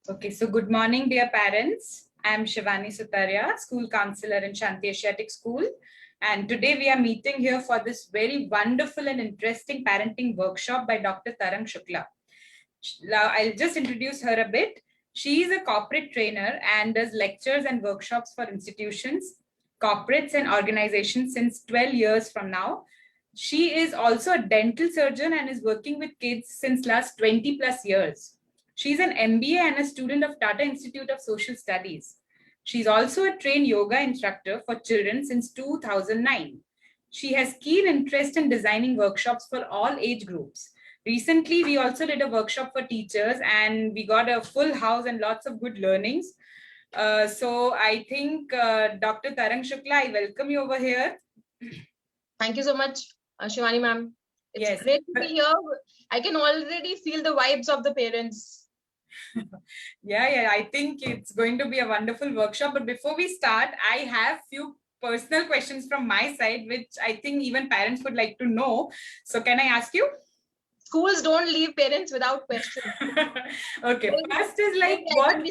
Okay, so good morning, dear parents. I am Shivani Sutaria, school counselor in Shanti Asiatic School. And today we are meeting here for this very wonderful and interesting parenting workshop by Dr. Tarang Shukla. I'll just introduce her a bit. She is a corporate trainer and does lectures and workshops for institutions, corporates, and organizations since 12 years from now. She is also a dental surgeon and is working with kids since last 20 plus years. She's an MBA and a student of Tata Institute of Social Studies. She's also a trained yoga instructor for children since 2009. She has keen interest in designing workshops for all age groups. Recently, we also did a workshop for teachers and we got a full house and lots of good learnings. So I think Dr. Tarang Shukla, I welcome you over here. Thank you so much, Shivani ma'am. It's Yes. great to be here. I can already feel the vibes of the parents. Yeah, I think it's going to be a wonderful workshop. But before we start, I have few personal questions from my side, which I think even parents would like to know. So can I ask you? Schools don't leave parents without questions. Okay, first is like what?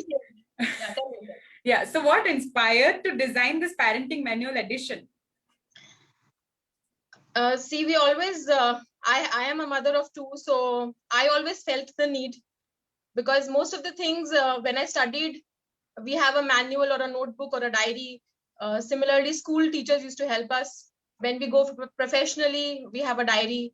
Yeah, so what inspired to design this parenting manual edition? See, we always, I am a mother of two, so I always felt the need because most of the things when I studied, we have a manual or a notebook or a diary. Similarly, school teachers used to help us. When we go professionally, we have a diary.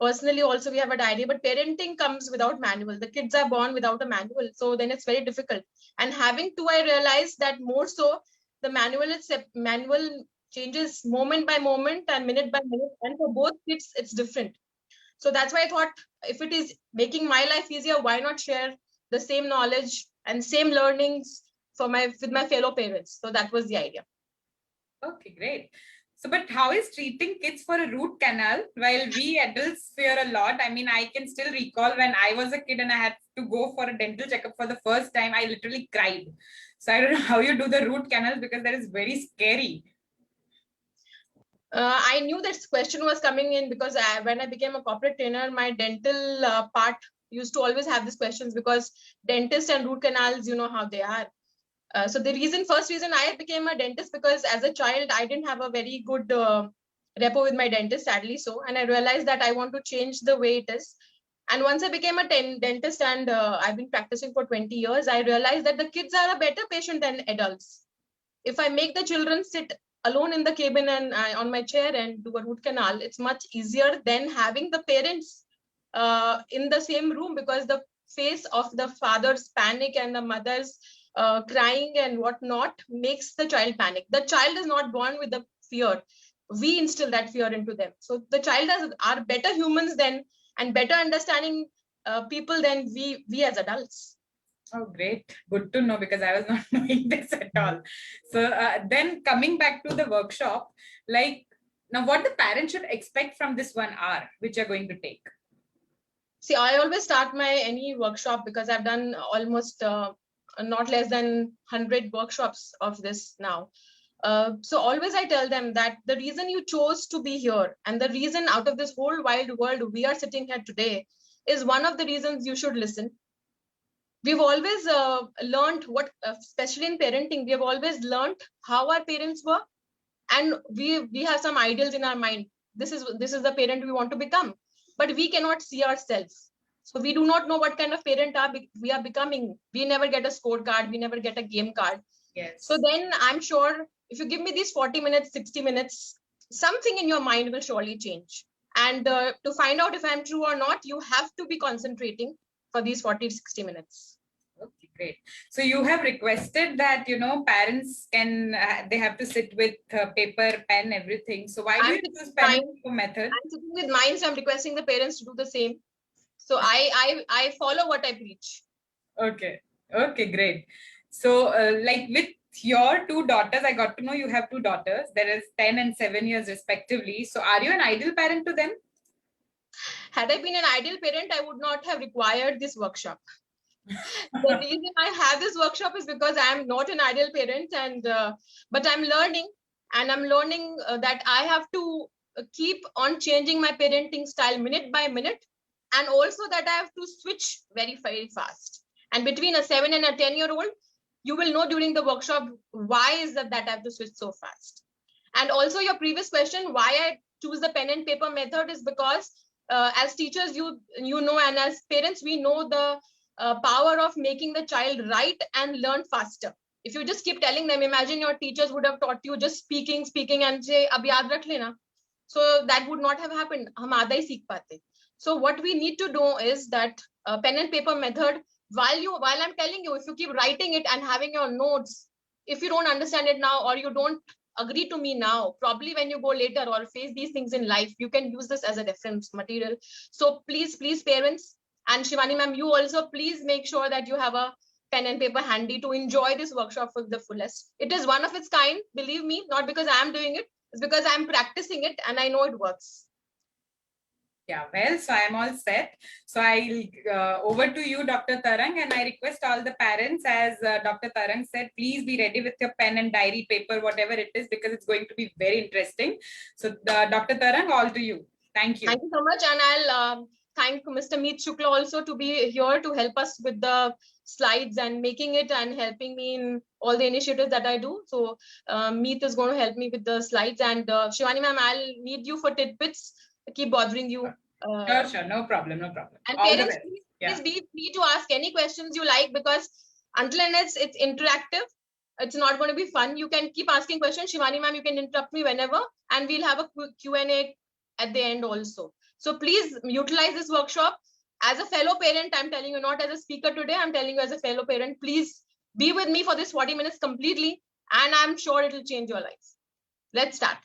Personally, also, we have a diary, but parenting comes without manual. The kids are born without a manual. So then it's very difficult. And having to, I realized that more so, the manual changes moment by moment and minute by minute. And for both kids, it's different. So that's why I thought if it is making my life easier, why not share the same knowledge and same learnings with my fellow parents? So that was the idea. Okay, great. So, but how is treating kids for a root canal while we adults fear a lot? I mean, I can still recall when I was a kid and I had to go for a dental checkup for the first time, I literally cried. So I don't know how you do the root canal because that is very scary. I knew this question was coming in because when I became a corporate trainer, my dental part used to always have these questions because dentists and root canals, you know how they are. So the first reason I became a dentist because as a child, I didn't have a very good rapport with my dentist, sadly so. And I realized that I want to change the way it is. And once I became a dentist and I've been practicing for 20 years, I realized that the kids are a better patient than adults. If I make the children sit alone in the cabin and on my chair and do a root canal, it's much easier than having the parents in the same room because the face of the father's panic and the mother's crying and whatnot makes the child panic. The child is not born with the fear. We instill that fear into them. So the child are better humans than and better understanding people than we as adults. Oh, great. Good to know because I was not knowing this at all. So then coming back to the workshop, like now what the parents should expect from this 1 hour, which you're going to take? See, I always start my any workshop because I've done almost not less than 100 workshops of this now. So always I tell them that the reason you chose to be here and the reason out of this whole wide world we are sitting here today is one of the reasons you should listen. We've always learned what, especially in parenting, we have always learned how our parents were, and we have some ideals in our mind. This is the parent we want to become, but we cannot see ourselves. So we do not know what kind of parent we are becoming. We never get a scorecard. We never get a game card. Yes. So then I'm sure if you give me these 40 minutes, 60 minutes, something in your mind will surely change. And to find out if I'm true or not, you have to be concentrating for these 40, 60 minutes. Okay, great. So you have requested that, parents can, they have to sit with paper, pen, everything. So why do you choose pen method? I'm sitting with mine, so I'm requesting the parents to do the same. So I follow what I preach. Okay. Okay, great. So like with your two daughters, I got to know you have two daughters. There is 10 and 7 years respectively. So are you an ideal parent to them? Had I been an ideal parent, I would not have required this workshop. The reason I have this workshop is because I am not an ideal parent, and but I'm learning, and I'm learning that I have to keep on changing my parenting style minute by minute, and also that I have to switch very, very fast. And between a 7 and a 10-year-old, you will know during the workshop why is that I have to switch so fast. And also your previous question, why I choose the pen and paper method is because as teachers, you know, and as parents, we know the power of making the child write and learn faster. If you just keep telling them, imagine your teachers would have taught you just speaking and say, ab yaad rakh lena. So that would not have happened. Hum aadha hi seekh pate. So what we need to do is that pen and paper method, while I'm telling you, if you keep writing it and having your notes, if you don't understand it now or you don't agree to me now, probably when you go later or face these things in life, you can use this as a reference material. So please, parents, and Shivani ma'am, you also please make sure that you have a pen and paper handy to enjoy this workshop for the fullest. It is one of its kind, believe me, not because I'm doing it, it's because I'm practicing it and I know it works. Yeah, well, so I'm all set. So I'll over to you, Dr. Tarang, and I request all the parents, as Dr. Tarang said, please be ready with your pen and diary, paper, whatever it is, because it's going to be very interesting. So Dr. Tarang, all to you. Thank you. Thank you so much. And I'll thank Mr. Meet Shukla also to be here to help us with the slides and making it and helping me in all the initiatives that I do. So Meet is going to help me with the slides. And Shivani ma'am, I'll need you for tidbits. Keep bothering you. Sure. No problem. And all parents, please be free to ask any questions you like, because until and unless it's interactive, it's not going to be fun. You can keep asking questions. Shivani ma'am, you can interrupt me whenever, and we'll have a quick Q&A at the end also. So please utilize this workshop. As a fellow parent, I'm telling you, not as a speaker today, I'm telling you as a fellow parent, please be with me for this 40 minutes completely, and I'm sure it will change your lives. Let's start.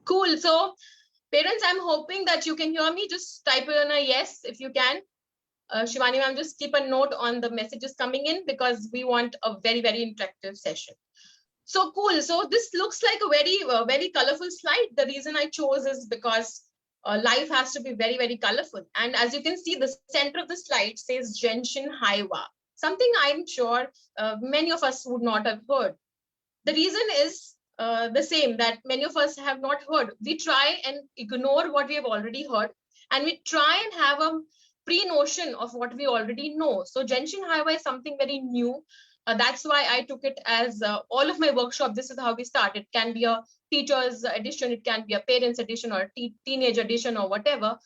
Cool. So parents, I'm hoping that you can hear me. Just type in a yes if you can. Shivani ma'am, just keep a note on the messages coming in, because we want a very, very interactive session. So cool. So this looks like a very colorful slide. The reason I chose is because life has to be very, very colorful. And as you can see, the center of the slide says Genshin Haiwa, something I'm sure many of us would not have heard. The reason is the same, that many of us have not heard. We try and ignore what we have already heard, and we try and have a pre-notion of what we already know. So Genshin Haiwa is something very new. That's why I took it as all of my workshop. This is how we start. It can be a teacher's edition, it can be a parent's edition, or a teenage edition, or whatever.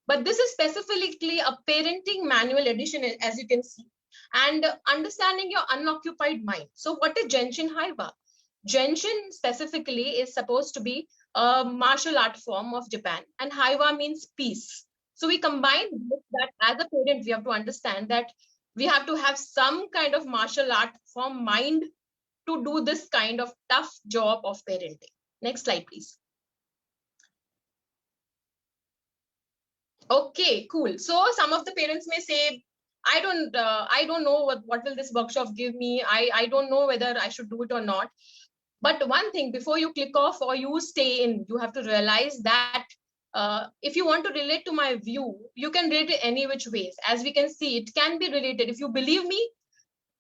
But this is specifically a parenting manual edition, as you can see, and understanding your unoccupied mind. So what is Genshin Haiwa? Genshin specifically is supposed to be a martial art form of Japan, and Haiwa means peace. So we combine that. As a parent, we have to understand that we have to have some kind of martial art form mind to do this kind of tough job of parenting. Next slide, please. Okay, cool. So some of the parents may say, I don't know what will this workshop give me. I don't know whether I should do it or not. But one thing, before you click off or you stay in, you have to realize that if you want to relate to my view, you can relate it any which ways. As we can see, it can be related. If you believe me,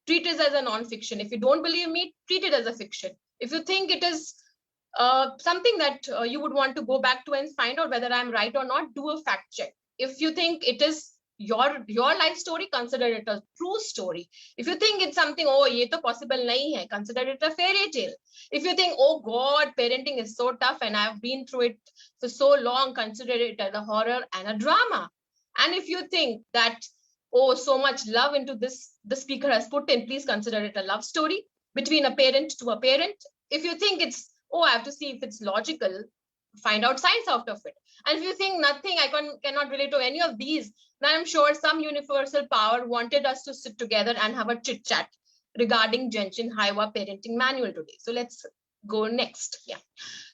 treat it as a non-fiction. If you don't believe me, treat it as a fiction. If you think it is something that you would want to go back to and find out whether I'm right or not, do a fact check. If you think it is your life story, consider it a true story. If you think it's something, oh, ye to possible nahi hai, consider it a fairy tale. If you think, oh God, parenting is so tough and I've been through it for so long, consider it as a horror and a drama. And if you think that, oh, so much love into this the speaker has put in, please consider it a love story between a parent to a parent. If you think it's, oh, I have to see if it's logical, find out science out of it. And if you think nothing, I cannot relate to any of these, then I'm sure some universal power wanted us to sit together and have a chit chat regarding Genshin Haiwa parenting manual today. So let's go next. Yeah.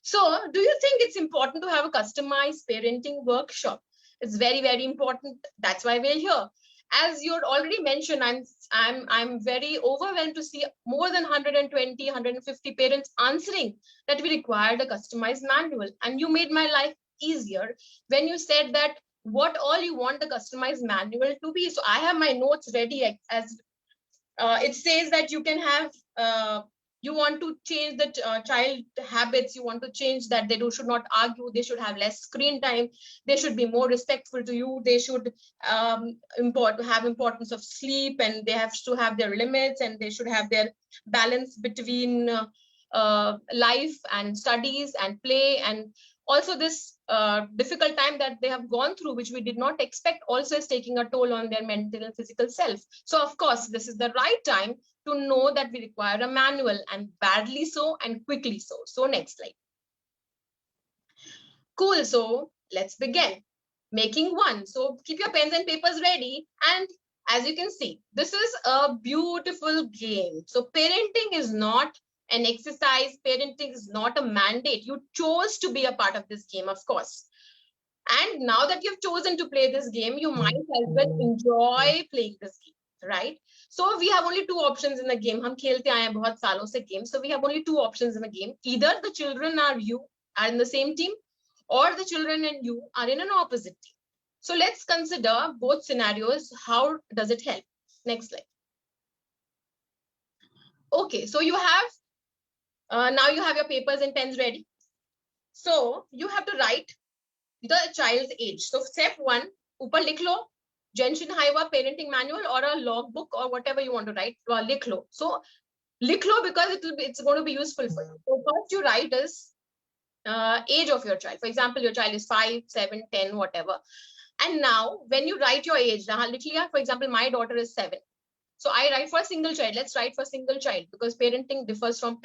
So do you think it's important to have a customized parenting workshop? It's very, very important. That's why we're here. As you already mentioned, I'm very overwhelmed to see more than 120, 150 parents answering that we required a customized manual. And you made my life easier when you said that what all you want the customized manual to be. So I have my notes ready. As it says that you can have You want to change the child habits. You want to change that they should not argue. They should have less screen time. They should be more respectful to you. They should have importance of sleep, and they have to have their limits, and they should have their balance between life and studies and play, and also this difficult time that they have gone through, which we did not expect, also is taking a toll on their mental and physical self. So of course, this is the right time to know that we require a manual, and badly so and quickly so. So next slide. Cool. So let's begin. Making one. So keep your pens and papers ready. And as you can see, this is a beautiful game. So parenting is not an exercise. Parenting is not a mandate. You chose to be a part of this game, of course. And now that you've chosen to play this game, you might as well enjoy playing this game, right? So we have only two options in the game. हम खेलते आए हैं बहुत सालों से game. So we have only two options in the game. Either the children are in the same team, or the children and you are in an opposite team. So let's consider both scenarios. How does it help? Next slide. Okay, so you have now you have your papers and pens ready. So you have to write the child's age. So step 1, ऊपर लिख लो, Genshin Haiwa parenting manual or a logbook or whatever you want to write. लिख लो. So लिख लो because it's going to be useful for you. So first you write is age of your child. For example, your child is 5, 7, 10, whatever. And now when you write your age, for example, my daughter is 7. So I write for a single child. Let's write for single child because parenting differs from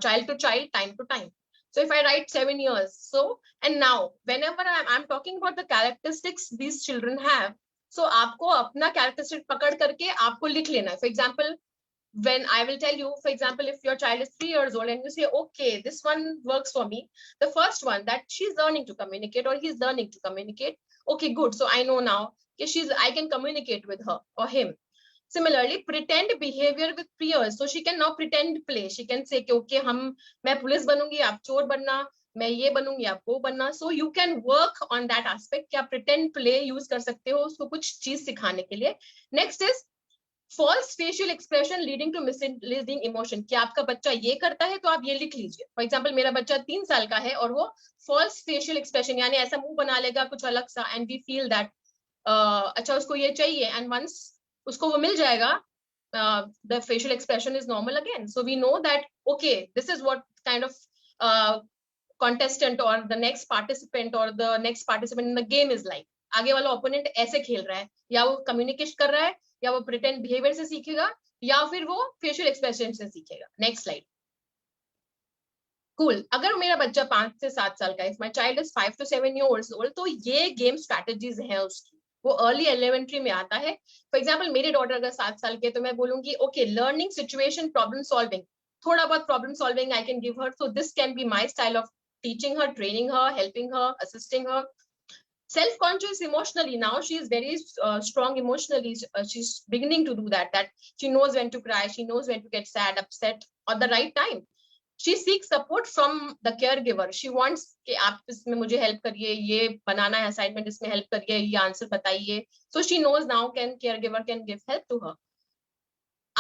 child to child, time to time. So if I write 7 years, so, and now whenever I'm talking about the characteristics these children have, so आपको अपना characteristic पकड़ करके आपको लिख लेना है. For example, when I will tell you, for example, if your child is 3 years old and you say, okay, this one works for me. The first one, that she's learning to communicate or he's learning to communicate. Okay, good. So I know now I can communicate with her or him. Similarly, pretend behavior with peers. So she can now pretend play. She can say, okay, मैं police बनूंगी, आप चोर बनना, मैं ये बनूंगी, आप वो बनना. So you can work on that aspect. क्या pretend play use कर सकते हो उसको कुछ चीज सिखाने के लिए. Next is false facial expression leading to misleading emotion. क्या आपका बच्चा ये करता है तो आप ये लिख लीजिए. For example, मेरा बच्चा 3 साल का है और वो false facial expression यानी ऐसा मुंह बना लेगा कुछ अलग सा, and we feel that अच्छा उसको ये चाहिए, and once उसको वो मिल जाएगा, the facial expression is normal again. So we know that, okay, this is what kind of contestant or the next participant in the game is like. आगे वाला opponent ऐसे खेल रहा है, या वो communicate कर रहा है, या वो pretend behavior से सीखेगा, या फिर वो facial expression से सीखेगा. Next slide. Cool. अगर मेरा बच्चा 5 से 7 साल का है, if my child is 5 to 7 years old, तो ये game strategies हैं उसकी. वो अर्ली एलिमेंट्री में आता है. फॉर एग्जाम्पल मेरे डॉटर अगर 7 साल के तो मैं बोलूंगी okay, learning situation problem solving, थोड़ा बहुत problem solving I can give her. So this can be my style of teaching her, training her, helping her, assisting her. Self conscious emotionally, now she is very strong emotionally. She's beginning to do that she knows when to cry, she knows when to get sad, upset at the right time. She seeks support from the caregiver. She wants कि आप इसमें मुझे help करिए, ये बनाना है assignment, इसमें help करिए, ये आंसर बताइए. So she knows now caregiver can give help to her.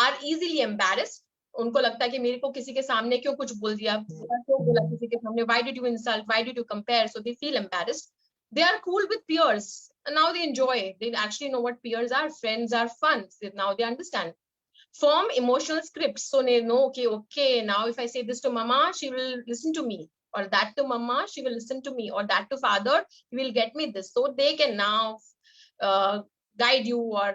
Are easily embarrassed. उनको लगता है कि मेरे को किसी के सामने क्यों कुछ बोल दिया, क्यों बोला किसी के सामने, why did you insult, why did you compare? So they feel embarrassed. They are cool with peers. And now they enjoy it. They actually know what peers are. Friends are fun. So now they understand. Form emotional scripts. So they know, okay, now if I say this to mama, she will listen to me. Or that to mama, she will listen to me. Or that to father, he will get me this. So they can now guide you or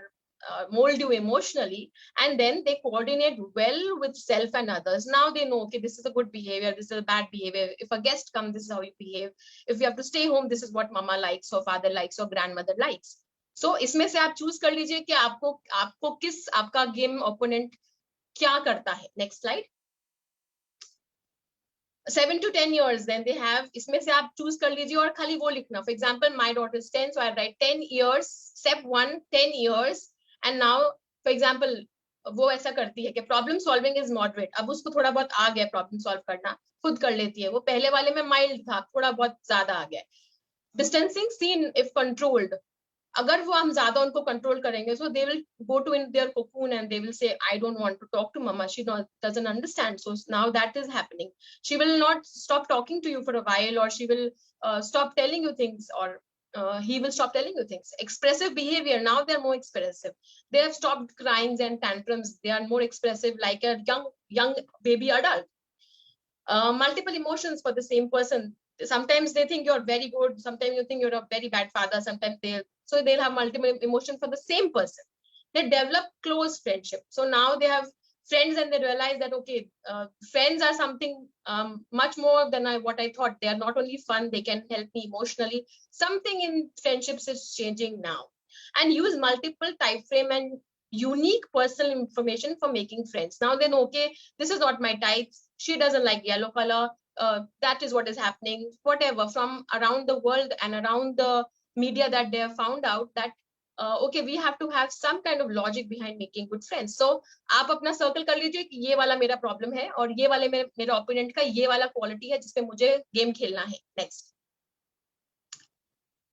mold you emotionally. And then they coordinate well with self and others. Now they know, okay, this is a good behavior, this is a bad behavior. If a guest comes, this is how you behave. If you have to stay home, this is what mama likes or father likes or grandmother likes. So इसमें से आप choose कर लीजिए कि आपको किस आपका game opponent क्या करता है. Next slide. 7 to 10 years, then they have, इसमें से आप चूज कर लीजिए और खाली वो लिखना. For example, my daughter is 10, so I write 10 years. Step 1, 10 years. And now, for example, वो ऐसा करती है कि प्रॉब्लम सॉल्विंग इज मॉडरेट. अब उसको थोड़ा बहुत आ गया प्रॉब्लम सॉल्व करना, खुद कर लेती है. वो पहले वाले में माइल्ड था, थोड़ा बहुत ज्यादा आ गया. Distancing seen if controlled. अगर वो हम ज्यादा उनको कंट्रोल करेंगे, so they will go to in their cocoon and they will say, I don't want to talk to mama, she doesn't understand. So now that is happening. She will not stop talking to you for a while, or she will stop telling you things, or he will stop telling you things. Expressive behavior, now they're more expressive. They have stopped crying and tantrums. They are more expressive, like a young baby adult. Multiple emotions for the same person. Sometimes they think you're very good, sometimes you think you're a very bad father, sometimes they'll have multiple emotions for the same person. They develop close friendship. So now they have friends and they realize that, okay, friends are something much more than what I thought. They are not only fun, they can help me emotionally. Something in friendships is changing now. And use multiple type frame and unique personal information for making friends. Now they know, okay, this is not my type, she doesn't like yellow color, that is what is happening, whatever, from around the world and around the media that they have found out that okay, we have to have some kind of logic behind making good friends. So आप अपना circle कर लीजिए कि ये वाला मेरा problem है और ये वाले मेरा ओपोनेंट का ये वाला क्वालिटी है जिसपे मुझे गेम खेलना है. Next.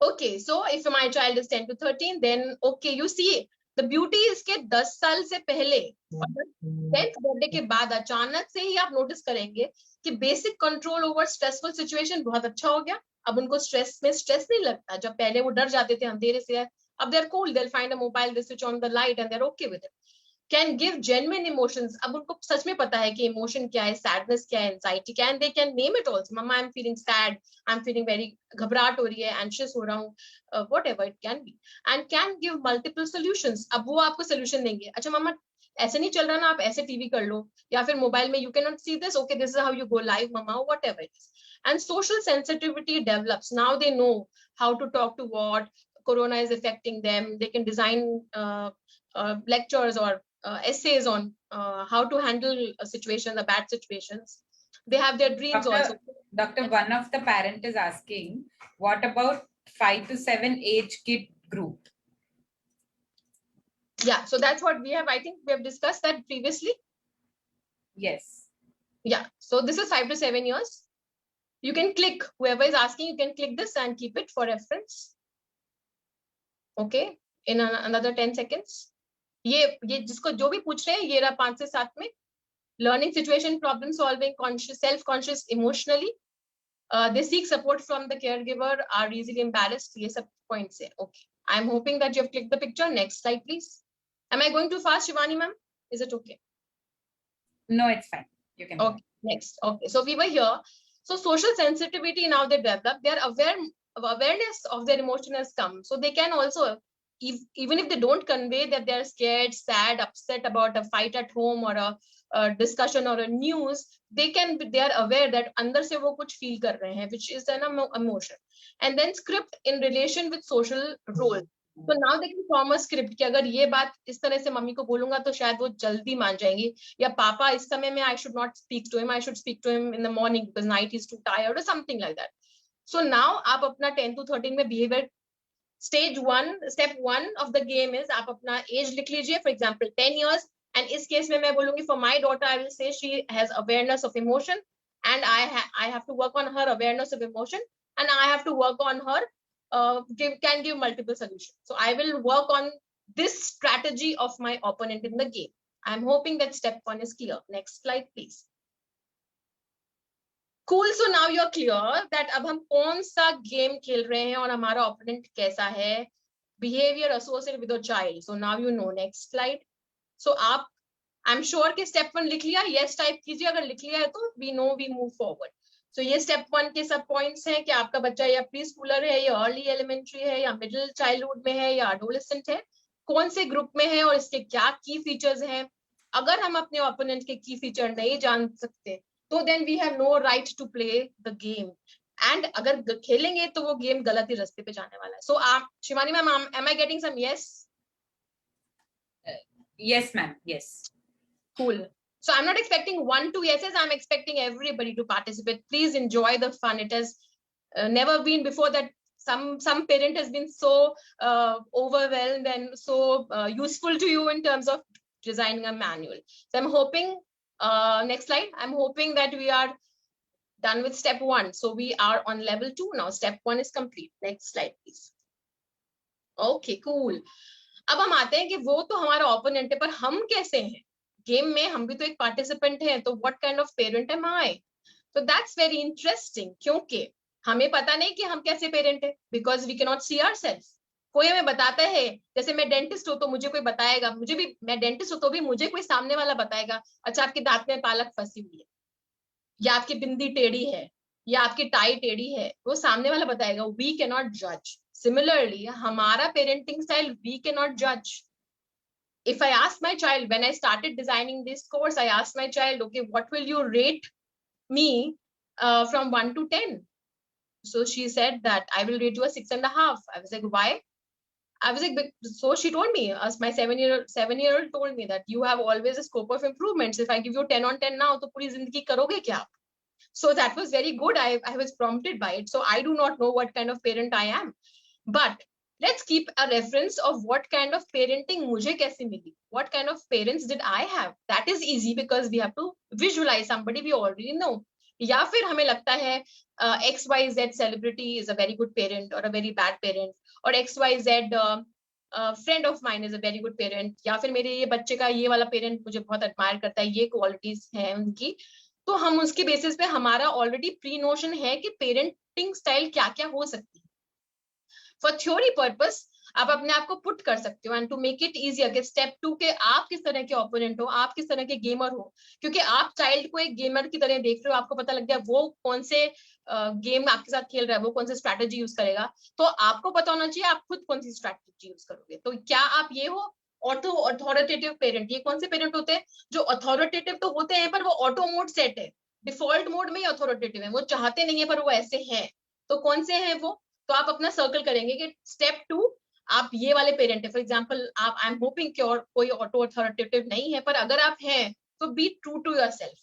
Okay, so if my child is 10 to 13, then okay, you see the beauty is के 10 साल से पहले और 10th बर्थडे के बाद अचानक से ही आप नोटिस करेंगे कि basic control over stressful situation बहुत अच्छा हो गया. अब उनको स्ट्रेस नहीं लगता. जब पहले वो डर जाते थे अंधेरे से, अब they're cool, they'll find a mobile, they switch on the light and they're okay with it. Can give genuine emotions. अब उनको सच में पता है कि इमोशन क्या है, सैडनेस क्या है, एंजाइटी क्या है, they can name it also. Mama, I'm feeling sad, I'm feeling very घबराहट हो रही है, anxious हो रहा हूँ, whatever it can be, and can give multiple solutions. अब वो आपको solution देंगे. अच्छा मामा ऐसे नहीं चल रहा ना, आप ऐसे टीवी कर लो, या फिर मोबाइल में you cannot see this, okay, this is how you go live, mama, whatever it is. And social sensitivity develops. Now they know how to talk to what corona is affecting them. They can design lectures or essays on how to handle a situation, the bad situations. They have their dreams also. Doctor, one of the parent is asking, what about 5 to 7 age kid group? Yeah, so that's what we have. I think we have discussed that previously. Yes. Yeah, so this is 5 to 7 years. You can click, whoever is asking, you can click this and keep it for reference. Okay, in another 10 seconds. ये जिसको जो भी पूछ रहे हैं ये रहा 5 से 7 में. Learning situation, problem solving, conscious, self-conscious emotionally. They seek support from the caregiver, are easily embarrassed. ये सब points है. Okay, I'm hoping that you have clicked the picture. Next slide, please. Am I going too fast, Shivani ma'am? Is it okay? No, it's fine. You can. Okay, next. Okay, so we were here. So social sensitivity now they develop. Their awareness of their emotion has come. So they can also, even if they don't convey that they're scared, sad, upset about a fight at home or a discussion or a news, they are aware that अंदर से वो कुछ feel कर रहे हैं, which is an emotion. And then script in relation with social role. So now they can form a script कि अगर ये बात इस तरह से मम्मी को बोलूंगा तो शायद वो जल्दी मान जाएंगी, या पापा इस समय में I should not speak to him, I should speak to him in the morning because night he's too tired or something like that. So now आप अपना 10 to 13 में behavior stage 1, step 1 of the game is आप अपना age लिख लीजिए, for example 10 years, and इस case में मैं बोलूंगी for my daughter I will say she has awareness of emotion and I have to work on her awareness of emotion, and I have to work on her can give multiple solutions. So I will work on this strategy of my opponent in the game. I'm hoping that step 1 is clear. Next slide, please. Cool. So now you're clear that अब हम कौन सा game खेल रहे हैं और हमारा opponent कैसा है. Behavior associated with your child. So now you know. Next slide. So आप, I'm sure कि step 1 लिख लिया. Yes type कीजिए. अगर लिख लिया है तो we know we move forward. So ये step 1 के सब points हैं कि आपका बच्चा या प्री-स्कूलर है या early elementary है या middle childhood में है या adolescent है, कौन से ग्रुप में है और इसके क्या की फीचर्स हैं. अगर हम अपने ओपोनेंट के की फीचर नहीं जान सकते तो then we have no right to play the game. And अगर खेलेंगे तो वो गेम गलत ही रास्ते पे जाने वाला है. So आप Shivani ma'am, am I getting some yes? Yes ma'am, yes. Cool. So I'm not expecting 1, 2 yeses. I'm expecting everybody to participate. Please enjoy the fun. It has never been before that some parent has been so overwhelmed and so useful to you in terms of designing a manual. So I'm hoping, next slide, I'm hoping that we are done with step 1. So we are on level 2 now. Step 1 is complete. Next slide, please. Okay cool. अब हम आते हैं कि वो तो हमारा opponent है, पर हम कैसे हैं गेम में? हम भी तो एक पार्टिसिपेंट हैं, तो what kind of parent am I? तो दैट्स वेरी इंटरेस्टिंग, क्योंकि हमें पता नहीं कि हम कैसे पेरेंट है, because we can not see ourselves. कोई हमें बताता है, जैसे मैं डेंटिस्ट हूँ तो मुझे कोई बताएगा, मुझे भी, मैं डेंटिस्ट हूँ तो भी मुझे कोई सामने वाला बताएगा, अच्छा आपके दांत में पालक फंसी हुई है, या आपकी बिंदी टेढ़ी है, या आपकी टाई टेढ़ी है, वो सामने वाला बताएगा। वी कैन नॉट जज। सिमिलरली हमारा parenting style we can not जज। If I ask my child, when I started designing this course, I asked my child, okay, what will you rate me from 1 to 10? So she said that I will rate you a 6.5. I was like, why? I was like, so she told me, as my 7-year-old told me that you have always a scope of improvements. If I give you 10 on 10 now, तो पूरी जिंदगी करोगे क्या? So that was very good. I was prompted by it. So I do not know what kind of parent I am, but let's keep a reference of what kind of parenting मुझे कैसे मिली. What kind of parents did I have? That is easy because we have to visualize somebody we already know. या फिर हमें लगता है XYZ celebrity is a very good parent or a very bad parent, or XYZ friend of mine is a very good parent, या फिर मेरे ये बच्चे का ये वाला पेरेंट मुझे बहुत एडमायर करता है, ये क्वालिटीज हैं उनकी. तो हम उसके बेसिस पे हमारा ऑलरेडी प्री नोशन है कि पेरेंटिंग स्टाइल क्या क्या हो सकती है. फॉर थ्योरी पर्पस आप अपने आप को पुट कर सकते हो, and to make it easier कि स्टेप 2 के आप किस तरह के ओपोनेंट हो, आप किस तरह के गेमर हो, क्योंकि आप चाइल्ड को एक गेमर की तरह देख रहे हो, आपको पता लग गया वो कौन से गेम आपके साथ खेल रहा है, वो कौन सी स्ट्रैटेजी यूज करेगा, तो आपको पता होना चाहिए आप खुद कौन सी स्ट्रैटेजी यूज करोगे. तो क्या आप ये हो ऑटो अथॉरिटेटिव पेरेंट? ये कौन से पेरेंट होते हैं जो अथॉरिटेटिव तो होते हैं पर वो ऑटो मोड सेट है, डिफॉल्ट मोड में ही अथॉरिटेटिव है, वो चाहते नहीं है पर वो ऐसे हैं. तो कौन से हैं वो? तो आप अपना सर्कल करेंगे कि स्टेप 2 आप ये वाले पेरेंट है. फॉर एग्जाम्पल आप, आई एम होपिंग कि और कोई ऑटो अथॉरिटेटिव नहीं है, पर अगर आप हैं तो बी ट्रू टू योरसेल्फ.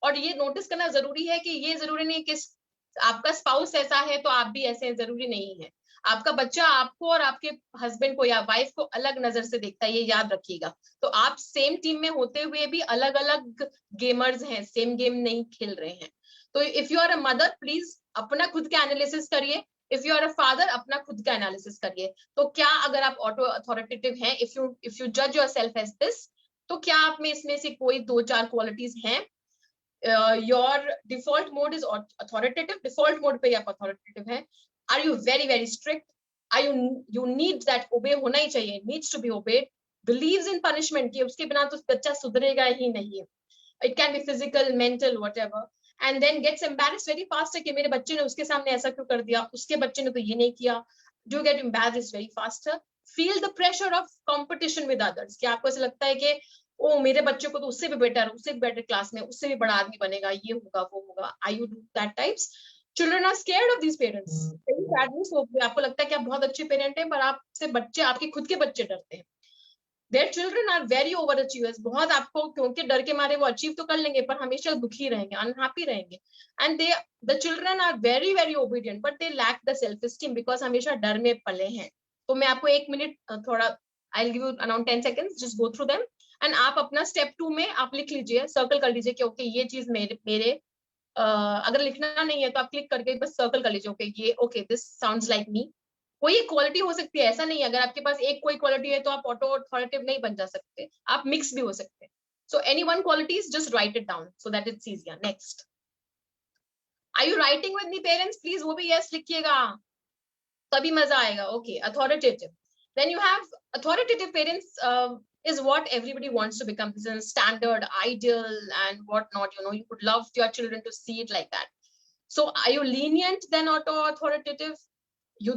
और ये नोटिस करना जरूरी है कि ये जरूरी नहीं कि आपका स्पाउस ऐसा है तो आप भी ऐसे हैं, जरूरी नहीं है. आपका बच्चा आपको और आपके हस्बैंड को या वाइफ को अलग नजर से देखता है, ये याद रखिएगा. तो आप सेम टीम में होते हुए भी अलग अलग गेमर्स हैं, सेम गेम नहीं खेल रहे हैं. तो if you are a mother, please अपना खुद के एनालिसिस करिए. If you are a father, अपना खुद का एनालिसिस करिए. तो क्या अगर आप ऑटो अथॉरिटेटिव हैं, इफ यू जज योरसेल्फ एज दिस, तो क्या आप में इसमें से कोई 2-4 क्वालिटीज हैं? Your default mode is authoritative, default mode पे आप अथॉरिटेटिव हैं. Are you very very strict? Are you need that, obey होना ही चाहिए, needs to be obeyed. Believes in punishment, कि उसके बिना तो बच्चा सुधरेगा ही नहीं. It can be physical, mental, whatever. And then gets embarrassed very fast है कि मेरे बच्चे ने उसके सामने ऐसा क्यों कर दिया, उसके बच्चे ने तो ये नहीं किया. Do get embarrassed very fast. Feel the pressure of competition with others, कि आपको ऐसा लगता है कि ओ मेरे बच्चे को तो उससे भी बेटर, उससे भी बेटर क्लास में, उससे भी बड़ा आदमी बनेगा, ये होगा वो होगा. I you do that types? Children are scared of these parents. Sadness होती है, आपको लगता है कि आप बहुत अच्छे पेरेंट हैं, पर आपसे बच्चे, आपके खुद के बच्चे डरते हैं. Their children are very overachievers. बहुत आपको, क्योंकि डर के मारे वो अचीव तो कर लेंगे पर हमेशा दुखी रहेंगे, अनहैप्पी रहेंगे. And they, the children are very very obedient but they lack the self esteem because हमेशा डर में पले हैं. तो मैं आपको 1 मिनट थोड़ा, I will give you around 10 seconds, just go through them. And आप अपना स्टेप 2 में आप लिख लीजिए, सर्कल कर लीजिए कि ओके ये चीज मेरे अगर लिखना नहीं है तो आप क्लिक करके बस सर्कल कर लीजिए, ओके ये, okay this sounds like me. कोई एक क्वालिटी हो सकती है, ऐसा नहीं है अगर आपके पास एक कोई क्वालिटी है तो आप ऑटो अथॉरिटेटिव नहीं बन जा सकते, आप मिक्स भी हो सकते हैं. So any one qualities just write it down so that it's easier. Next, are you writing with me parents? Please वो भी यस लिखिएगा, तभी मजा आएगा. Okay, authoritative. Then you have authoritative parents is what everybody wants to become. This is standard, ideal, and whatnot. You know, you would love your children to see it like that. So, are you lenient than authoritative?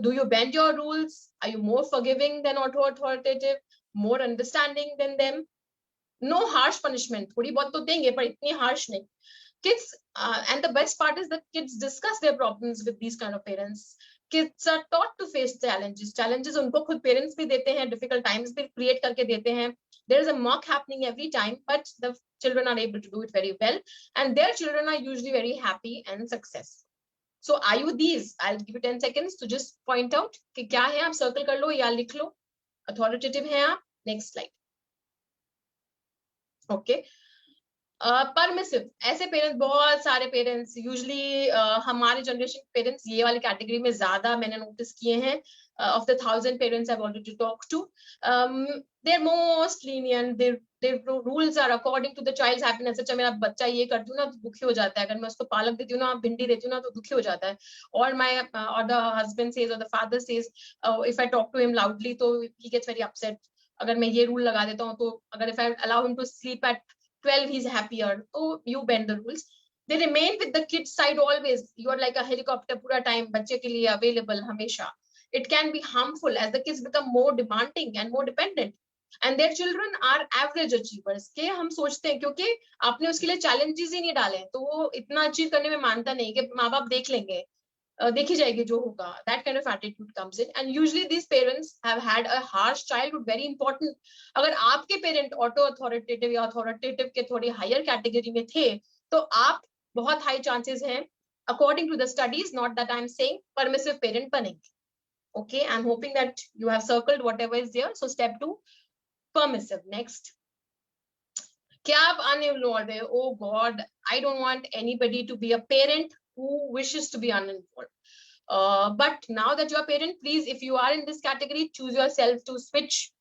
Do you bend your rules? Are you more forgiving than authoritative? More understanding than them? No harsh punishment. थोड़ी बहुत तो देंगे पर इतनी harsh नहीं. Kids, and the best part is that kids discuss their problems with these kind of parents. Kids are taught to face challenges. Challenges उनको खुद parents भी देते हैं, difficult times भी create करके देते हैं. There is a mock happening every time, but the children are able to do it very well, and their children are usually very happy and successful. So are you these? I'll give you 10 seconds to just point out कि क्या है, आप circle कर लो या लिख लो. Authoritative हैं आप. Next slide. Okay. Permissive, ऐसे पेरेंट्स, बहुत सारे पेरेंट्स, यूजली हमारे जनरेशन पेरेंट्स ये वाली कैटेगरी में ज्यादा मैंने नोटिस किए हैं. Of the 1,000 parents I've already talked to, they're most lenient. Their rules are according to the child's happiness. अच्छा मेरा बच्चा ये करती हूँ ना तो दुखी हो जाता है, अगर मैं उसको पालक देती हूँ ना, भिंडी देती हूँ ना तो दुखी हो जाता है. Or my or the husband says or the father says, if I talk to him loudly तो he gets very upset. अगर मैं ये रूल लगा देता हूँ तो, अगर if I allow him to sleep at 12 he's happier. Oh, you bend the rules. They remain with the kids side always. You are like a helicopter पूरा time बच्चे के लिए available हमेशा. It can be harmful as the kids become more demanding and more dependent. And their children are average achievers. के हम सोचते हैं क्योंकि आपने उसके लिए challenges ही नहीं डाले, तो वो इतना achieve करने में मानता नहीं कि माँ बाप देख लेंगे, देखी जाएगी जो होगा. That kind of attitude comes in, and usually these parents have had a harsh childhood. Very important. अगर आपके parent auto authoritative या authoritative के थोड़ी higher category में थे, तो आप बहुत high chances हैं, according to the studies, not that I'm saying, permissive parent बनेंगे. Okay, I'm hoping that you have circled whatever is there. So step 2, permissive. Next. क्या आप uninvolved है? Oh God, I don't want anybody to be a parent who wishes to be uninvolved. But now that you are a parent, please, if you are in this category, choose yourself to switch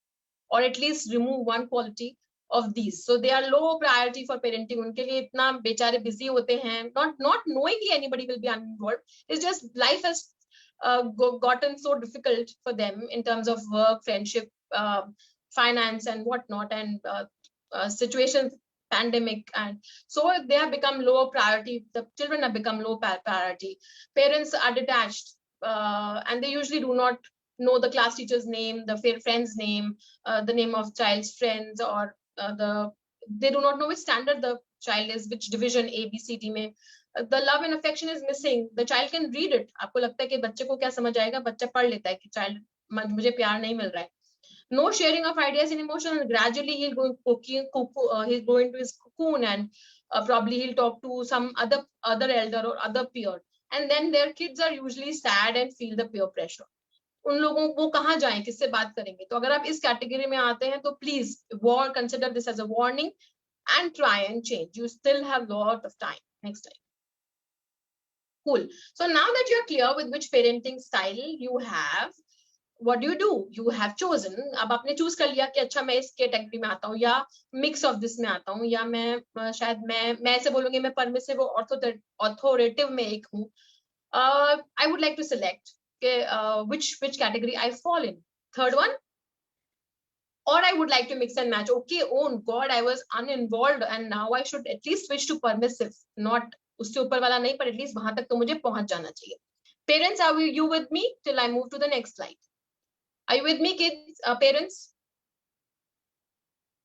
or at least remove one quality of these. So they are low priority for parenting. उनके लिए इतना बेचारे busy होते हैं, not knowingly anybody will be uninvolved. It's just life has gotten so difficult for them in terms of work, friendship, finance and whatnot, and situations, pandemic, and so they have become low priority. The children have become low priority. Parents are detached, and they usually do not know the class teacher's name, the friend's name, the name of child's friends, or they do not know which standard the child is, which division A, B, C, D में. The love and affection is missing. The child can read it. आपको लगता है कि बच्चे को क्या समझ आएगा, बच्चा पढ़ लेता है कि child मुझे प्यार नहीं मिल रहा है. No sharing of ideas and emotions. Gradually he's going to his cocoon, and probably he'll talk to some other elder or other peer, and then their kids are usually sad and feel the peer pressure. उन लोगों को कहाँ जाएं, किससे बात करेंगे? तो अगर आप इस कैटेगरी में आते हैं तो please consider this as a warning and try and change. You still have lot of time. Next time. Cool. So now that you're clear with which parenting style you have, what do? You have chosen. अब आपने choose कर लिया कि अच्छा मैं इस category में आता हूँ, या mix of this में आता हूँ, या मैं शायद मैं ऐसे बोलूँगी मैं permissive और authoritative में एक हूँ. I would like to select which category I fall in. Third one. Or I would like to mix and match. Okay, oh God, I was uninvolved and now I should at least switch to permissive. Not उससे ऊपर वाला नहीं, पर at least वहां तक तो मुझे पहुंच जाना चाहिए. Parents, are you with me till I move to the next slide? Are you with me, kids? Parents?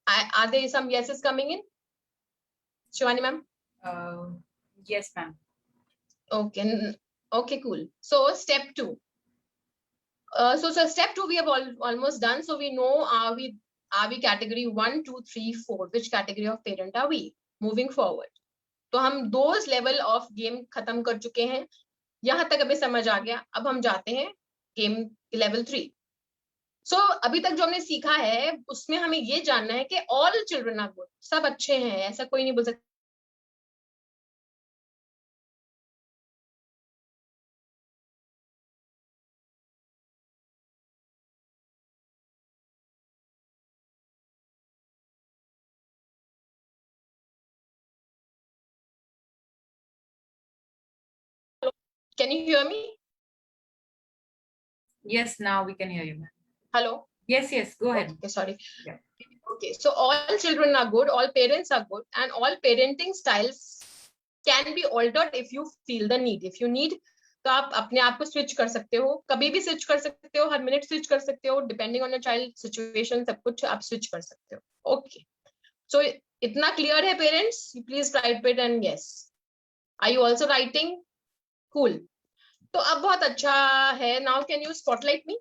Are there some yeses coming in? Shivani ma'am? Yes, ma'am. Okay, cool. So step 2. So step 2 we have almost done. So we know are we category 1, 2, 3, 4. Which category of parent are we? Moving forward. तो हम those level of game खत्म कर चुके हैं. यहाँ तक अभी समझ आ गया. अब हम जाते हैं game level 3. So अभी तक जो हमने सीखा है उसमें हमें ये जानना है कि all children are good. सब अच्छे हैं, ऐसा कोई नहीं बोल सकता. Can you hear me? Yes, now we can hear you, ma'am. Hello? Yes, go ahead. Okay, sorry. Yeah. Okay, so all children are good, all parents are good, and all parenting styles can be altered if you feel the need. If you need, तो आप अपने आप को switch कर सकते हो, कभी भी switch कर सकते हो, हर minute switch कर सकते हो, depending on your child situation, सब कुछ आप switch कर सकते हो. Okay, so इतना clear है parents? Please write it and yes. Are you also writing? Cool. तो अब बहुत अच्छा है. Now can you spotlight me?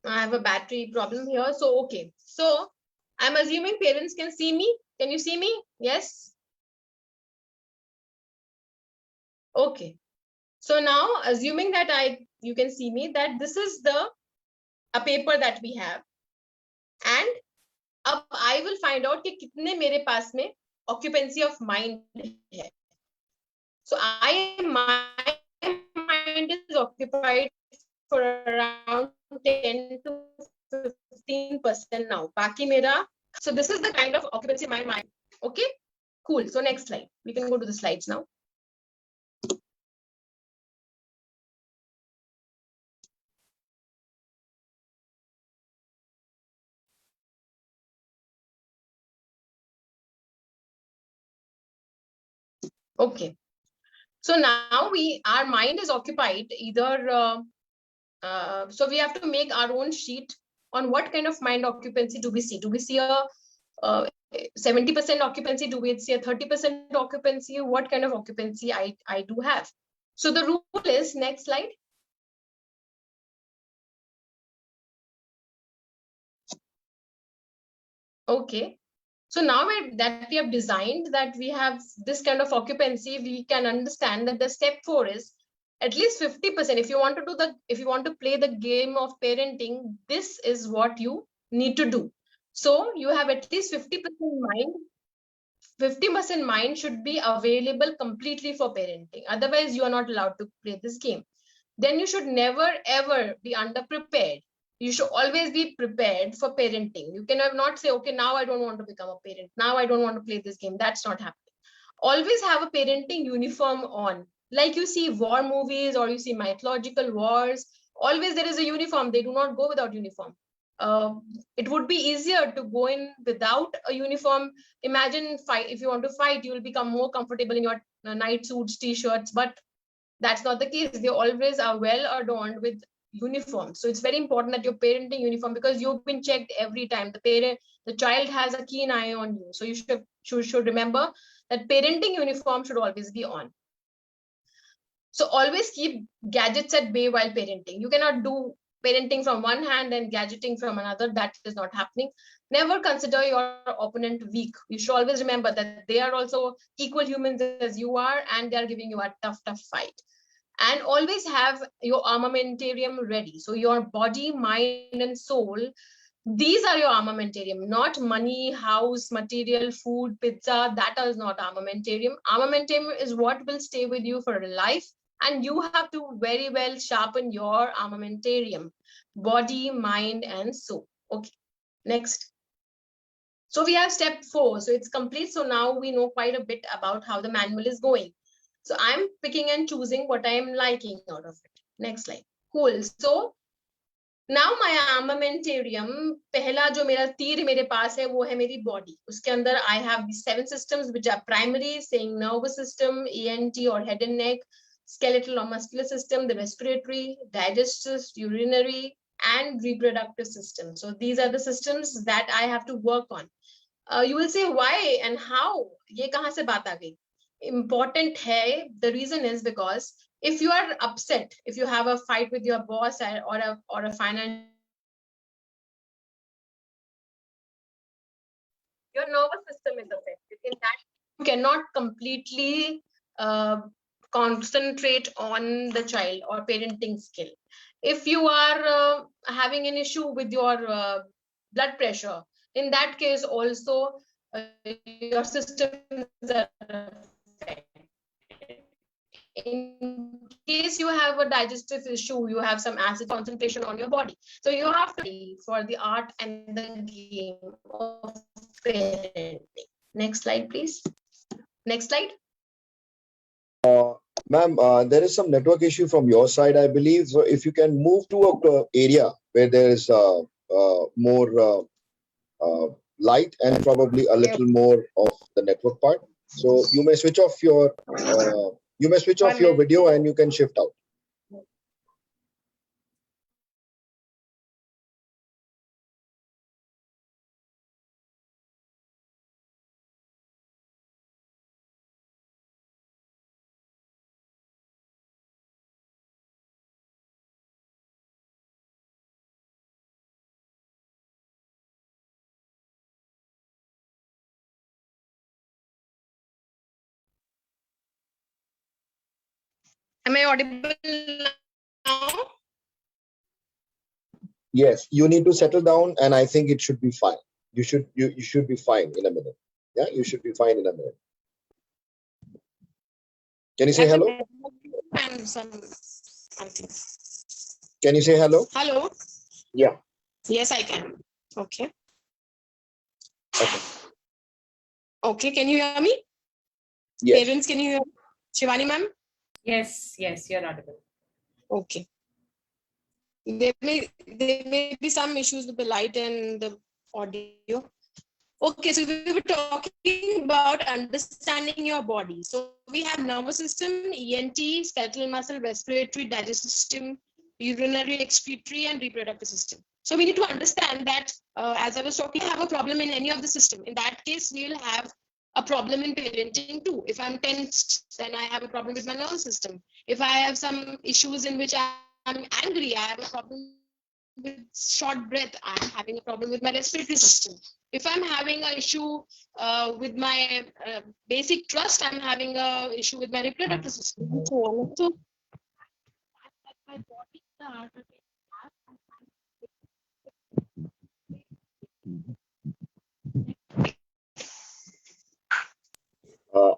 I have a battery problem here. So, okay. So, I'm assuming parents can see me. Can you see me? Yes. Okay. So now, assuming that you can see me, that this is a paper that we have. And अब I will find out कि कितने मेरे पास में occupancy of mind है. So my mind is occupied for around 10 to 15% now. बाकी मेरा, so this is the kind of occupancy my mind. Okay, cool. So next slide. We can go to the slides now. Okay. So now our mind is occupied either, so we have to make our own sheet on what kind of mind occupancy do we see. Do we see a 70% occupancy? Do we see a 30% occupancy? What kind of occupancy I do have? So the rule is, next slide. Okay. So now that we have designed that we have this kind of occupancy, we can understand that the step 4 is at least 50%. If you want to play the game of parenting, this is what you need to do. So you have at least 50% mind. 50% mind should be available completely for parenting. Otherwise, you are not allowed to play this game. Then you should never ever be underprepared. You should always be prepared for parenting. You cannot not say, okay, now I don't want to become a parent. Now I don't want to play this game. That's not happening. Always have a parenting uniform on. Like you see war movies or you see mythological wars, always there is a uniform. They do not go without uniform. It would be easier to go in without a uniform. Imagine if you want to fight, you will become more comfortable in your night suits, t-shirts, but that's not the case. They always are well adorned with uniform. So it's very important that your parenting uniform, because you've been checked every time. The child has a keen eye on you. So you should remember that parenting uniform should always be on. So always keep gadgets at bay while parenting. You cannot do parenting from one hand and gadgeting from another. That is not happening. Never consider your opponent weak. You should always remember that they are also equal humans as you are, and they are giving you a tough fight. And always have your armamentarium ready. So your body, mind, and soul, these are your armamentarium, not money, house, material, food, pizza. That is not armamentarium. Armamentarium is what will stay with you for life. And you have to very well sharpen your armamentarium, body, mind, and soul. Okay, next. So we have step 4. So it's complete. So now we know quite a bit about how the manual is going. So I'm picking and choosing what I'm liking out of it. Next slide. Cool. So now my armamentarium, पहला जो मेरा तीर मेरे पास है वो है मेरी body. उसके अंदर I have these 7 systems which are primary, saying nervous system, ENT or head and neck, skeletal or muscular system, the respiratory, digestive, urinary, and reproductive system. So these are the systems that I have to work on. You will say why and how? ये कहाँ से बात आ गई? Important hai. The reason is because if you are upset, if you have a fight with your boss or a finance, your nervous system is affected. In that, you cannot completely concentrate on the child or parenting skill. If you are having an issue with your blood pressure, in that case also your systems are affected. In case you have a digestive issue, you have some acid concentration on your body. So you have to be for the art and the game of parenting. Next slide, please. Next slide. Ma'am, there is some network issue from your side, I believe. So if you can move to a area where there is more light and probably a little more of the network part. So you may switch off your video and you can shift out. Am I audible now? Yes, you need to settle down and I think it should be fine. You should be fine in a minute. Yeah, you should be fine in a minute. Can you say hello? And something. Can you say hello? Hello. Yeah. Yes, I can. Okay. Okay. Okay. Can you hear me? Yes. Parents, can you hear me? Shivani ma'am? Yes, you're audible. Okay. There may be some issues with the light and the audio. Okay, so we were talking about understanding your body. So we have nervous system, ENT, skeletal muscle, respiratory, digestive system, urinary, excretory, and reproductive system. So we need to understand that as I was talking, I have a problem in any of the system. In that case, we will have a problem in parenting too. If I'm tensed, then I have a problem with my nervous system. If I have some issues in which I'm angry, I have a problem with short breath, I'm having a problem with my respiratory system. If I'm having an issue with my basic trust, I'm having an issue with my reproductive system. So my body,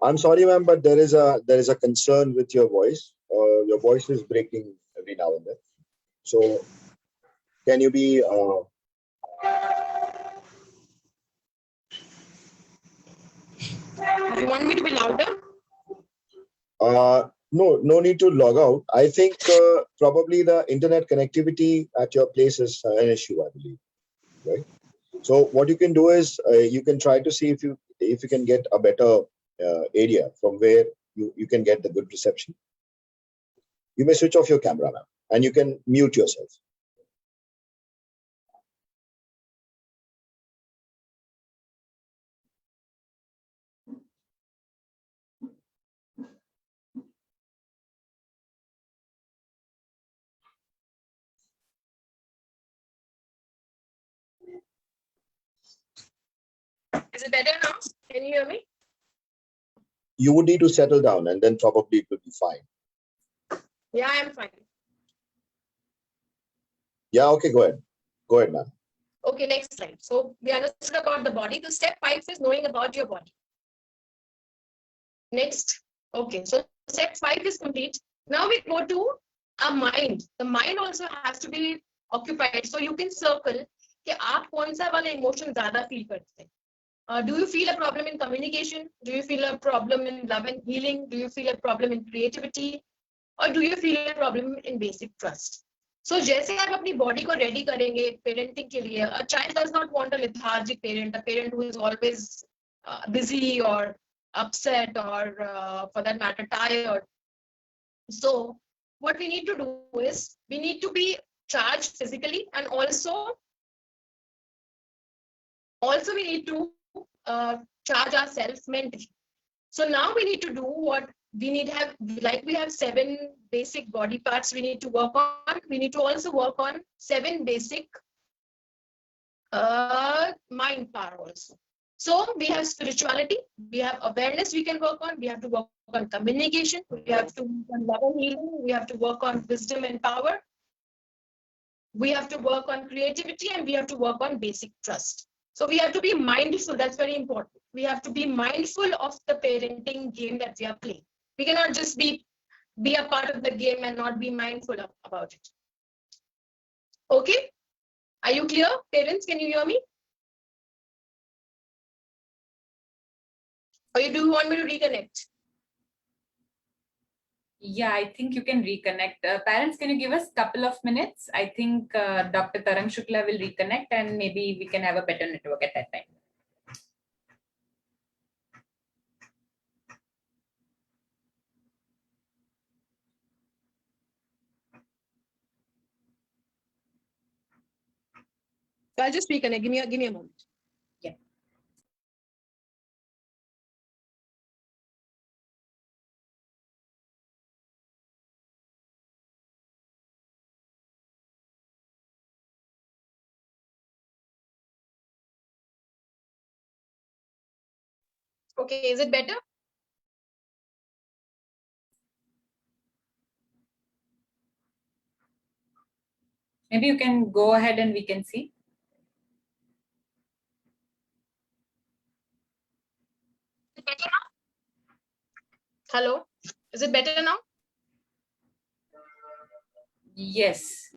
I'm sorry, ma'am, but there is a concern with your voice. Your voice is breaking every now and then. So, can you be? You want me to be louder? No need to log out. I think probably the internet connectivity at your place is an issue, I believe, right? So what you can do is you can try to see if you can get a better area from where you can get the good reception. You may switch off your camera now and you can mute yourself. Is it better now? Can you hear me? You would need to settle down and then probably it will be fine. Yeah, I'm fine. Yeah, okay, go ahead. Go ahead, ma'am. Okay, next slide. So we understood about the body. The step 5 is knowing about your body. Next. Okay, so step 5 is complete. Now we go to our mind. The mind also has to be occupied. So you can circle कि आप कौन सा वाला emotion ज़्यादा feel करते हैं. Do you feel a problem in communication? Do you feel a problem in love and healing? Do you feel a problem in creativity? Or do you feel a problem in basic trust? So जैसे आप अपनी body को ready करेंगे parenting के लिए, a child does not want a lethargic parent, a parent who is always busy or upset or for that matter tired. So what we need to do is we need to be charged physically and also we need to charge ourselves mentally. So now we need to do what we need to have, like we have 7 basic body parts we need to work on. We need to also work on 7 basic mind power also. So we have spirituality, we have awareness we can work on, we have to work on communication, we have to work on love and healing, we have to work on wisdom and power, we have to work on creativity, and we have to work on basic trust. So we have to be mindful, that's very important. We have to be mindful of the parenting game that we are playing. We cannot just be a part of the game and not be mindful about it. Okay? Are you clear? Parents, can you hear me? Or do you want me to reconnect? Yeah, I think you can reconnect. Parents, can you give us a couple of minutes? I think Dr. Tarang Shukla will reconnect and maybe we can have a better network at that time. So I'll just reconnect. Give me a moment. Yeah. Okay, is it better? Maybe you can go ahead and we can see. Hello, is it better now? Yes.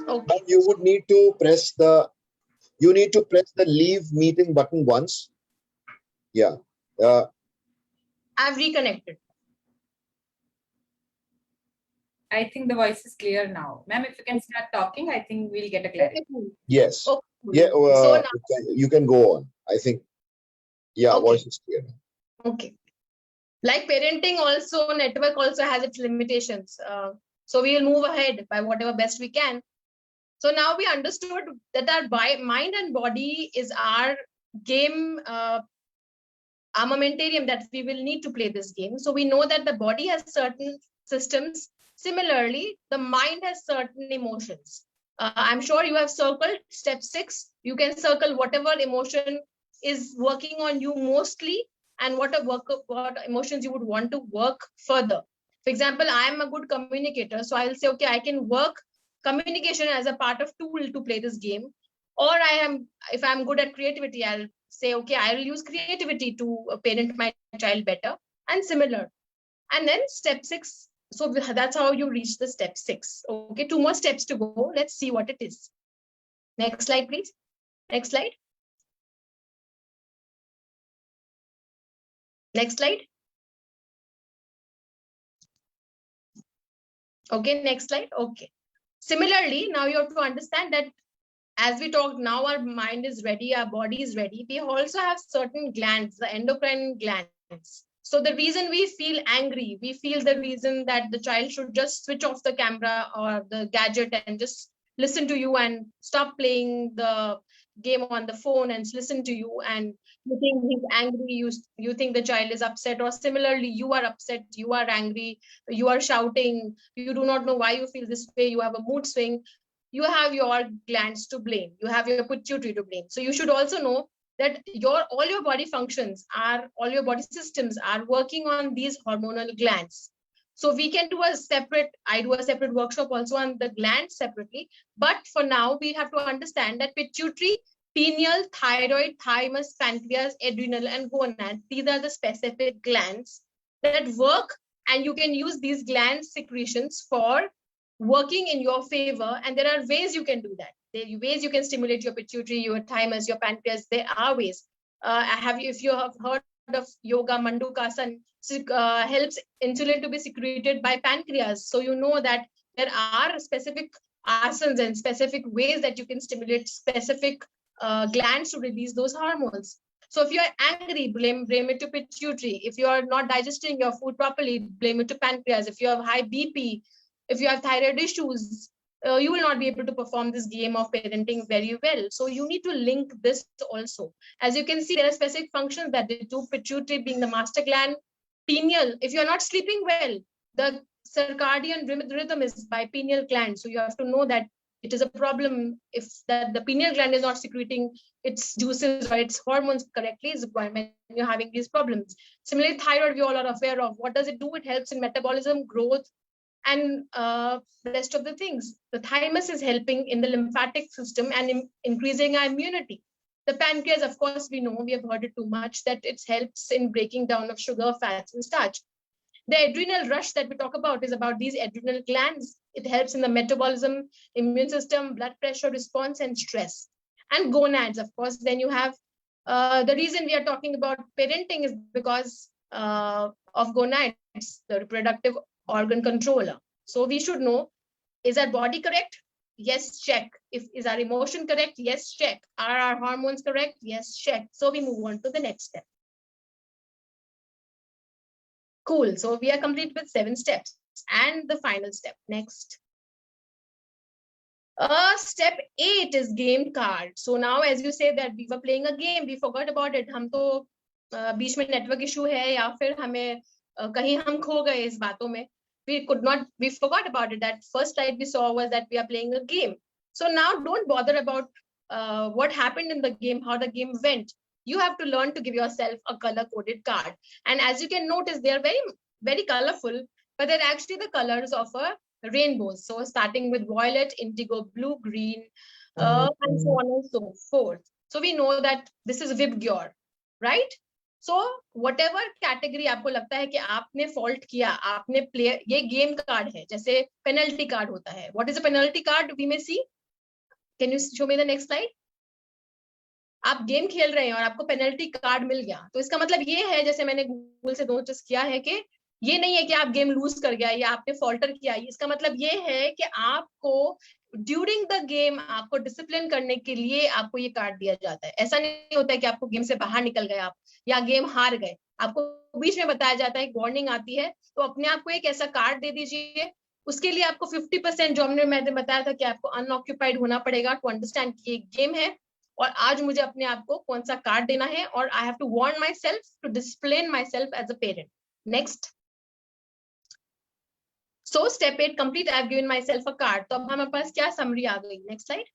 Okay. And you would need to press the leave meeting button once. Yeah. I've reconnected. I think the voice is clear now. Ma'am, if you can start talking, I think we'll get a clarity. Okay, cool. Yes. Okay, cool. Yeah. So now, You can go on. I think. Yeah. Okay. Voice is clear. okay. Like parenting also, network also has its limitations. So we will move ahead by whatever best we can. So now we understood that our mind and body is our game armamentarium that we will need to play this game. So we know that the body has certain systems. Similarly, the mind has certain emotions. I'm sure you have circled step 6. You can circle whatever emotion is working on you mostly and what emotions you would want to work further. For example, I am a good communicator. So I'll say, okay, I can work communication as a part of tool to play this game. Or if I'm good at creativity, I'll say, okay, I will use creativity to parent my child better, and similar. And then step 6. So that's how you reach the step 6. Okay, 2 more steps to go. Let's see what it is. Next slide, please. Next slide. Next slide. Okay, next slide. Okay. Similarly, now you have to understand that as we talk now, our mind is ready, our body is ready. We also have certain glands, the endocrine glands. So the reason we feel angry, we feel the reason that the child should just switch off the camera or the gadget and just listen to you and stop playing the game on the phone and listen to you, and you think he's angry, you think the child is upset, or similarly you are upset, you are angry, you are shouting, you do not know why you feel this way, you have a mood swing. You have your glands to blame, you have your pituitary to blame. So you should also know that all your body functions are, all your body systems are working on these hormonal glands. So we can do I do a separate workshop also on the glands separately. But for now, we have to understand that pituitary, pineal, thyroid, thymus, pancreas, adrenal, and gonad, these are the specific glands that work, and you can use these gland secretions for working in your favor. And there are ways you can do that. There are ways you can stimulate your pituitary, your thymus, your pancreas. There are ways. If you have heard of yoga, Mandukasana helps insulin to be secreted by pancreas. So you know that there are specific asanas and specific ways that you can stimulate specific glands to release those hormones. So if you're angry, blame it to pituitary. If you are not digesting your food properly, blame it to pancreas. If you have high BP, if you have thyroid issues, you will not be able to perform this game of parenting very well. So you need to link this also. As you can see, there are specific functions that they do, pituitary being the master gland, pineal. If you're not sleeping well, the circadian rhythm is by pineal gland. So you have to know that it is a problem if the pineal gland is not secreting its juices or its hormones correctly, is when you're having these problems. Similarly, thyroid, we all are aware of. What does it do? It helps in metabolism, growth, and the rest of the things. The thymus is helping in the lymphatic system and increasing our immunity. The pancreas, of course, we know, we have heard it too much, that it helps in breaking down of sugar, fats, and starch. The adrenal rush that we talk about is about these adrenal glands. It helps in the metabolism, immune system, blood pressure response, and stress. And gonads, of course, then you have the reason we are talking about parenting is because of gonads, the reproductive organ controller. So we should know, is our body correct? Yes, check. Is our emotion correct? Yes, check. Are our hormones correct? Yes, check. So we move on to the next step. Cool. So we are complete with 7 steps. And the final step. Next. Step 8 is game card. So now, as you say that we were playing a game, we forgot about it. हम तो बीच में network issue है या फिर हमें कहीं हम खो गए इस बातों में. We forgot about it. That first slide we saw was that we are playing a game. So now don't bother about what happened in the game, how the game went. You have to learn to give yourself a color-coded card. And as you can notice, they are very, very colorful, but they're actually the colors of a rainbow. So starting with violet, indigo, blue, green, and so on and so forth. So we know that this is Vibgyor, right? So what ever category आपको लगता है कि आपने fault किया, आपने player, ये game card है, जैसे पेनल्टी कार्ड होता है. What is a penalty card? We may see, can you show me the next slide. आप गेम खेल रहे हैं और आपको पेनल्टी कार्ड मिल गया, तो इसका मतलब ये है, जैसे मैंने गूगल से नोटिस किया है, कि ये नहीं है कि आप गेम लूज कर गया या आपने फॉल्टर किया. इसका मतलब ये है कि आपको ड्यूरिंग द गेम आपको डिसिप्लिन करने के लिए आपको ये कार्ड दिया जाता है. ऐसा नहीं होता है कि आपको गेम से बाहर निकल गए आप या गेम हार गए, आपको बीच में बताया जाता है, वार्निंग आती है, तो अपने आप को एक ऐसा कार्ड दे दीजिए. उसके लिए आपको 50% जो मैंने बताया था कि आपको अनऑक्यूपाइड होना पड़ेगा टू अंडरस्टैंड कि ये गेम है और आज मुझे अपने आप को कौन सा कार्ड देना है, और I have to warn my self to discipline my self as a parent. Next. So step 8 complete, I have given my self a card. तो अब हमारे पास क्या समरी आ गई. Next slide.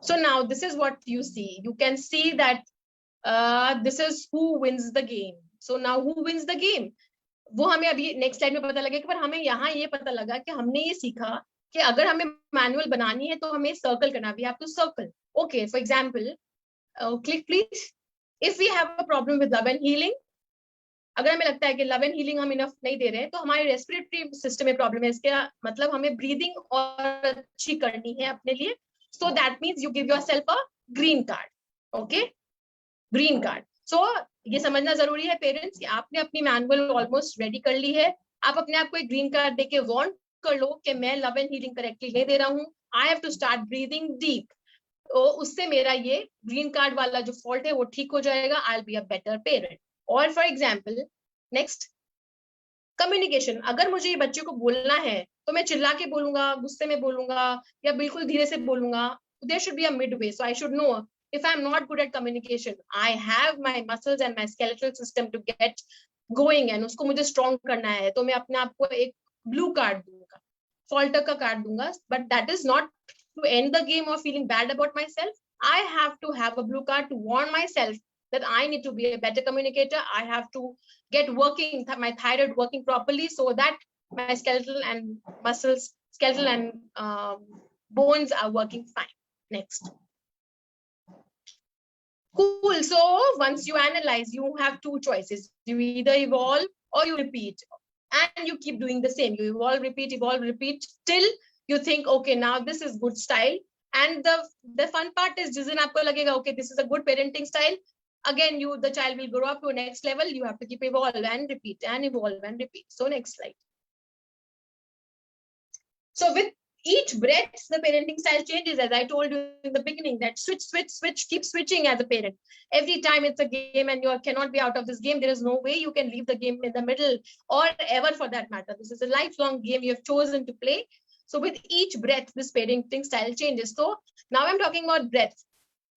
So now this is what you see. You can see that this is who wins the game. So now who wins the game? वो हमें अभी नेक्स्ट स्लाइड में पता लगेगा, पर हमें यहाँ ये पता लगा कि हमने ये सीखा कि अगर हमें मैनुअल बनानी है तो हमें सर्कल करना. We have to circle. Okay, for example, click please. If we have a problem with love and healing, अगर हमें लगता है कि लव एंड हीलिंग हम इनफ नहीं दे रहे हैं, तो हमारे रेस्पिरेटरी सिस्टम में प्रॉब्लम है, इसका मतलब हमें ब्रीदिंग और अच्छी करनी है अपने लिए. So that means you give yourself a green card. Okay, green card. So ये समझना जरूरी है पेरेंट्स कि आपने अपनी मैनुअल ऑलमोस्ट रेडी कर ली है, आप अपने आप को एक ग्रीन कार्ड देके वार्न कर लो कि मैं लव एंड हीलिंग करेक्टली नहीं दे रहा हूँ, I have to start breathing deep. तो उससे मेरा ये ग्रीन कार्ड वाला जो फॉल्ट है वो ठीक हो जाएगा. I will be a better parent. और फॉर एग्जाम्पल, नेक्स्ट, कम्युनिकेशन. अगर मुझे ये बच्चे को बोलना है तो मैं चिल्ला के बोलूंगा, गुस्से में बोलूंगा, या बिल्कुल धीरे से बोलूंगा. There should be a mid way. So I should know if I'm not good at communication, I have my muscles and my skeletal system to get going, and उसको मुझे strong करना है, तो मैं अपने आप को एक blue card दूंगा, falter का card दूंगा. But that is not to end the game or feeling bad about myself. I have to have a blue card to warn myself that I need to be a better communicator. I have to get working, my thyroid working properly, so that my skeletal and muscles, skeletal and bones are working fine. Next. Cool. So once you analyze, you have two choices. You either evolve or you repeat, and you keep doing the same. You evolve, repeat till you think, okay, now this is good style. And the fun part is, जिस दिन आपको लगेगा, okay, this is a good parenting style, again the child will grow up to a next level. You have to keep evolve and repeat and evolve and repeat. So next slide. So with each breath, the parenting style changes. As I told you in the beginning, that switch, keep switching as a parent. Every time it's a game and you cannot be out of this game, there is no way you can leave the game in the middle or ever for that matter. This is a lifelong game you have chosen to play. So with each breath, this parenting style changes. So now I'm talking about breath.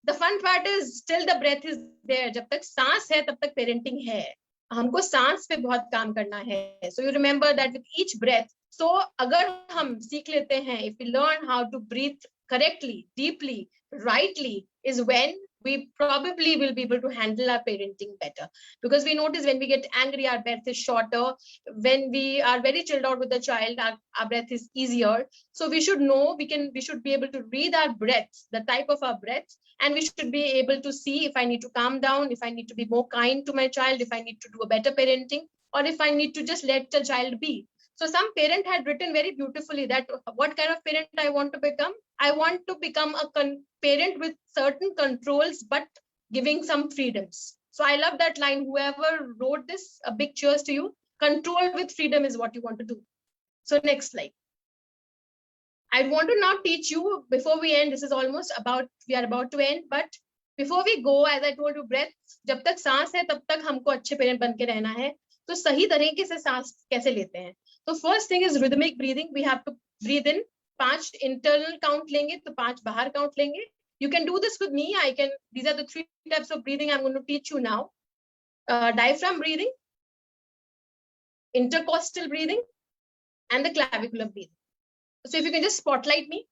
The fun part is still the breath is there. जब तक सांस है तब तक parenting है. हमको सांस पे बहुत काम करना है. So you remember that with each breath. So अगर हम सीख लेते हैं, if we learn how to breathe correctly, deeply, rightly, is when we probably will be able to handle our parenting better. Because we notice when we get angry, our breath is shorter. When we are very chilled out with the child, our breath is easier. So we should know, we should be able to read our breaths, the type of our breaths, and we should be able to see if I need to calm down, if I need to be more kind to my child, if I need to do a better parenting, or if I need to just let the child be. So some parent had written very beautifully that what kind of parent I want to become. I want to become a parent with certain controls, but giving some freedoms. So I love that line. Whoever wrote this, a big cheers to you. Control with freedom is what you want to do. So next slide. I want to now teach you, before we end, this is almost about, we are about to end, but before we go, as I told you, breath, जब तक सांस है तब तक हमको अच्छे parent बन के रहना है. तो सही तरीके से सांस कैसे लेते हैं? तो first thing is rhythmic breathing. We have to breathe in. 5 internal count लेंगे तो 5 बाहर count लेंगे. You can do this with me. These are the 3 types of breathing I'm going to teach you now. Diaphragm breathing, intercostal breathing, and the clavicular breathing. So if you can just spotlight me,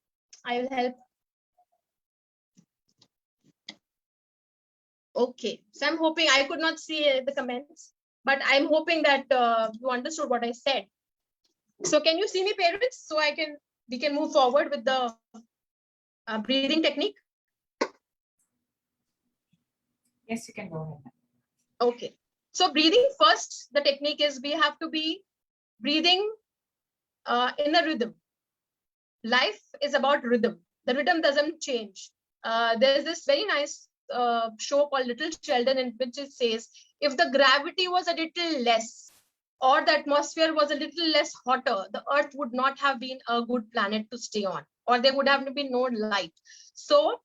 I will help. Okay, so I'm hoping, I could not see the comments, but I'm hoping that you understood what I said. So can you see me, parents? So we can move forward with the breathing technique. Yes, you can go ahead. Okay. So breathing first, the technique is we have to be breathing in a rhythm. Life is about rhythm. The rhythm doesn't change. There's this very nice show called Little Sheldon, in which it says, if the gravity was a little less, or the atmosphere was a little less hotter, the earth would not have been a good planet to stay on, or there would have been no light. So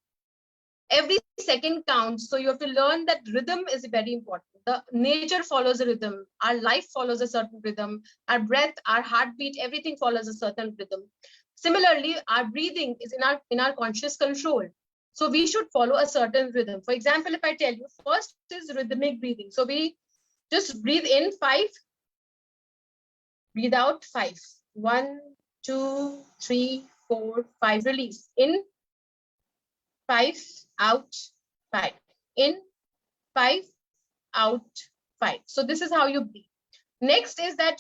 every second counts. So you have to learn that rhythm is very important. The nature follows a rhythm. Our life follows a certain rhythm. Our breath, our heartbeat, everything follows a certain rhythm. Similarly, our breathing is in our conscious control. So we should follow a certain rhythm. For example, if I tell you, first is rhythmic breathing. So we just breathe in 5, breathe out 5. 1, 2, 3, 4, 5. Release. In 5, out 5. In 5, out 5. So this is how you breathe. Next is that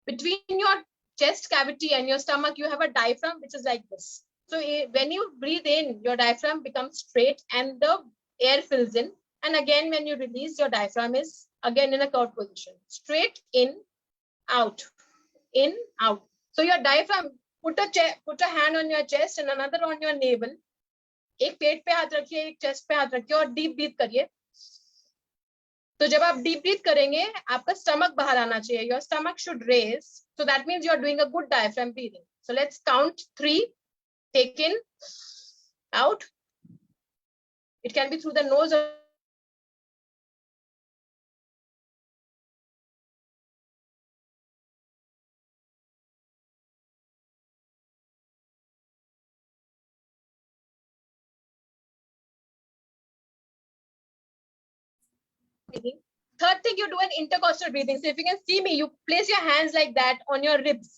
between your chest cavity and your stomach, you have a diaphragm, which is like this. So when you breathe in, your diaphragm becomes straight and the air fills in. And again, when you release, your diaphragm is again in a curved position. Straight, in, out, in, out. So your diaphragm, put a hand on your chest and another on your navel. एक पेट पे हाथ रखिए, एक chest पे हाथ रखिए और deep breath करिए. तो जब आप डीप ब्रीथ करेंगे, आपका स्टमक बाहर आना चाहिए. Your stomach should raise. So that means you are doing a good diaphragm breathing. So let's count 3. Take in, out. It can be through the nose or breathing. Third thing, you do an intercostal breathing. So if you can see me, you place your hands like that on your ribs.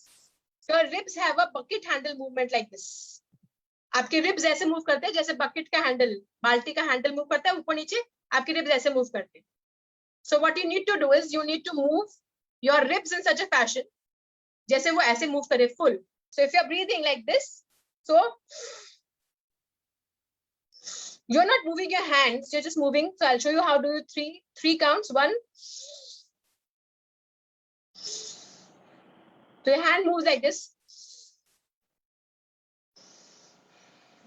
Your ribs have a bucket handle movement like this. आपके ribs ऐसे move करते हैं जैसे bucket का handle, बाल्टी का handle move करता है ऊपर नीचे, आपके रिब्स ऐसे मूव करते हैं. So what you need to do is you need to move your ribs in such a fashion जैसे वो ऐसे मूव करे full. So if you're breathing like this, so you're not moving your hands, you're just moving. So I'll show you how to do three counts. 1. So your hand moves like this.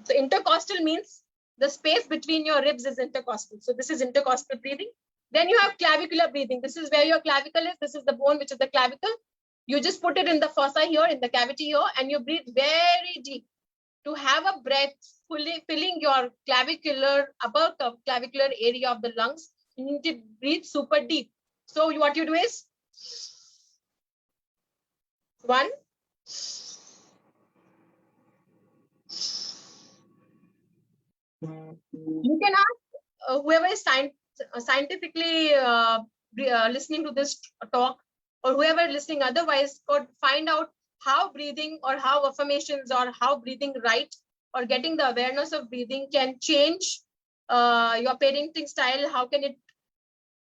So intercostal means the space between your ribs is intercostal. So this is intercostal breathing. Then you have clavicular breathing. This is where your clavicle is. This is the bone, which is the clavicle. You just put it in the fossa here, in the cavity here, and you breathe very deep. To have a breath filling your upper clavicular area of the lungs, you need to breathe super deep. So what you do is 1. You can ask whoever is scientifically listening to this talk, or whoever listening otherwise, could find out how breathing or how affirmations or how breathing right or getting the awareness of breathing can change your parenting style. How can it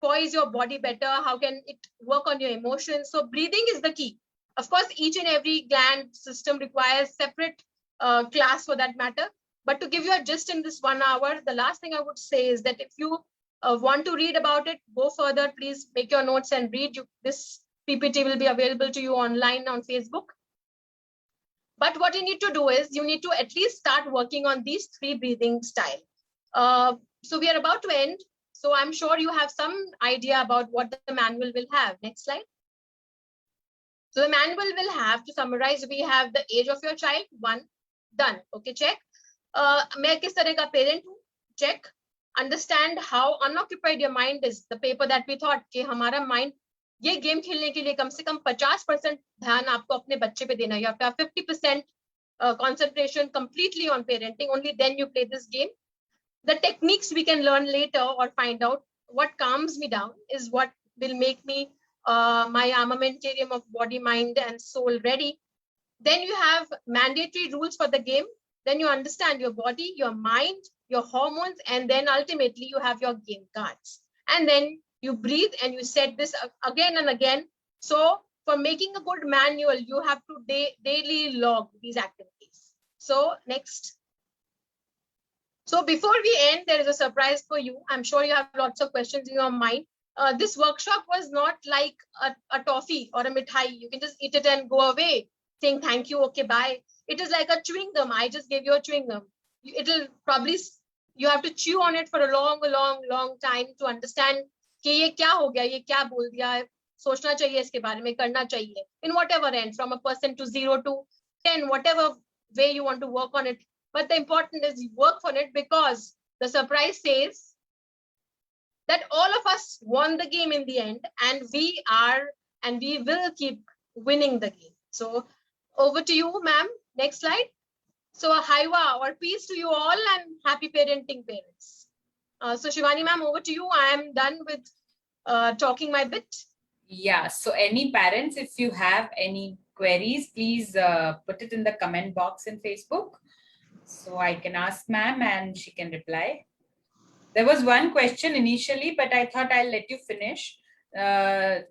poise your body better? How can it work on your emotions? So breathing is the key. Of course, each and every gland system requires separate class for that matter. But to give you a gist in this 1 hour, the last thing I would say is that if you want to read about it, go further, please make your notes and read. This PPT will be available to you online on Facebook. But what you need to do is you need to at least start working on these 3 breathing styles. So we are about to end. So I'm sure you have some idea about what the manual will have. Next slide. So the manual will have, to summarize, we have the age of your child, 1, done. Okay, check. मैं किस तरह का parent हूँ, check. Understand how unoccupied your mind is. The paper that we thought कि हमारा mind ये game खेलने के लिए कम से कम 50% ध्यान आपको अपने बच्चे पे देना है. You have to have 50% concentration completely on parenting. Only then you play this game. The techniques we can learn later or find out. What calms me down is what will make me my armamentarium of body, mind, and soul ready. Then you have mandatory rules for the game. Then you understand your body, your mind, your hormones, and then ultimately you have your game cards. And then you breathe and you set this again and again. So for making a good manual, you have to daily log these activities. So next. So before we end, there is a surprise for you. I'm sure you have lots of questions in your mind. This workshop was not like a toffee or a mithai. You can just eat it and go away saying thank you, okay, bye. It is like a chewing gum. I just gave you a chewing gum. It'll probably, you have to chew on it for a long time to understand कि ये क्या हो गया, ये क्या बोल दिया, सोचना चाहिए इसके बारे में, करना चाहिए. In whatever end, from a person to 0 to 10, whatever way you want to work on it. But the important is you work on it, because the surprise says that all of us won the game in the end, and we will keep winning the game. So over to you, ma'am. Next slide. So Haiwa or peace to you all, and happy parenting, parents. So Shivani ma'am, over to you. I am done with talking my bit. Yeah, so any parents, if you have any queries, please put it in the comment box in Facebook. So I can ask ma'am and she can reply. There was one question initially, but I thought I'll let you finish. There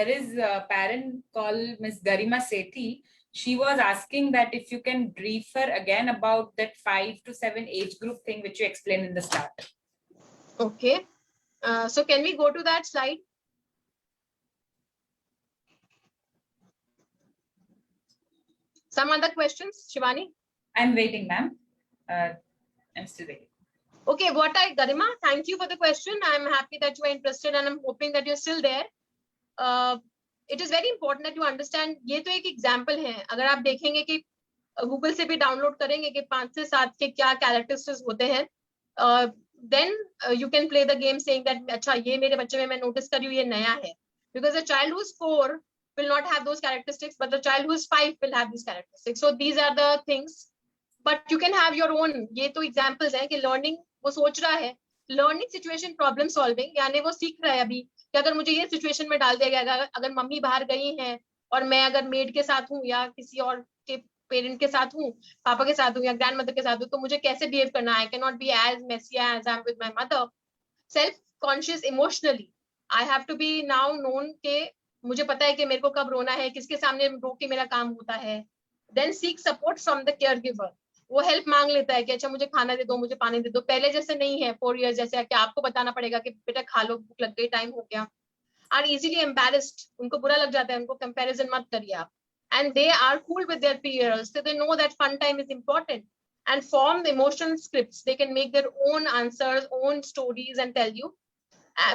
is a parent called Miss Garima Sethi. She was asking that if you can brief her again about that 5 to 7 age group thing which you explained in the start. Okay. So can we go to that slide? Some other questions, Shivani? I'm waiting, ma'am. I'm still waiting. Okay, Garima, thank you for the question. I'm happy that you are interested, and I'm hoping that you're still there. It is very important that you understand. ये तो एक example है. अगर आप देखेंगे कि Google से भी download करेंगे कि 5 से 7 के क्या characteristics होते हैं, then you can play the game saying that अच्छा ये मेरे बच्चे में मैं notice कर रही हूँ ये नया है. Because the child who's 4 will not have those characteristics, but the child who's 5 will have these characteristics. So these are the things. But you can have your own. ये तो examples हैं कि learning वो सोच रहा है, learning situation problem solving, यानी वो सीख रहा है अभी कि अगर मुझे ये situation में डाल दिया गया, अगर मम्मी बाहर गई हैं और मैं अगर maid के साथ हूँ या किसी और के parent के साथ हूँ, पापा के साथ हूँ या grandmother के साथ हूँ, तो मुझे कैसे behave करना है. I cannot be as messy as I'm with my mother. Self-conscious emotionally, I have to be now known कि मुझे पता है कि मेरे को कब रोना है, किसके सामने रो के मेरा काम होता है. Then seek support from the caregiver. वो हेल्प मांग लेता है कि अच्छा मुझे खाना दे दो, मुझे पानी दे दो. पहले जैसे नहीं है 4 years जैसे कि आपको बताना पड़ेगा कि बेटा खा लो, भूख लग गई, टाइम हो गया. Are easily embarrassed, उनको बुरा लग जाता है, उनको comparison मत करिए आप. And they are cool with their peers, so they know that fun time is important, and form the emotional scripts. They can make their own answers, own stories, and tell you,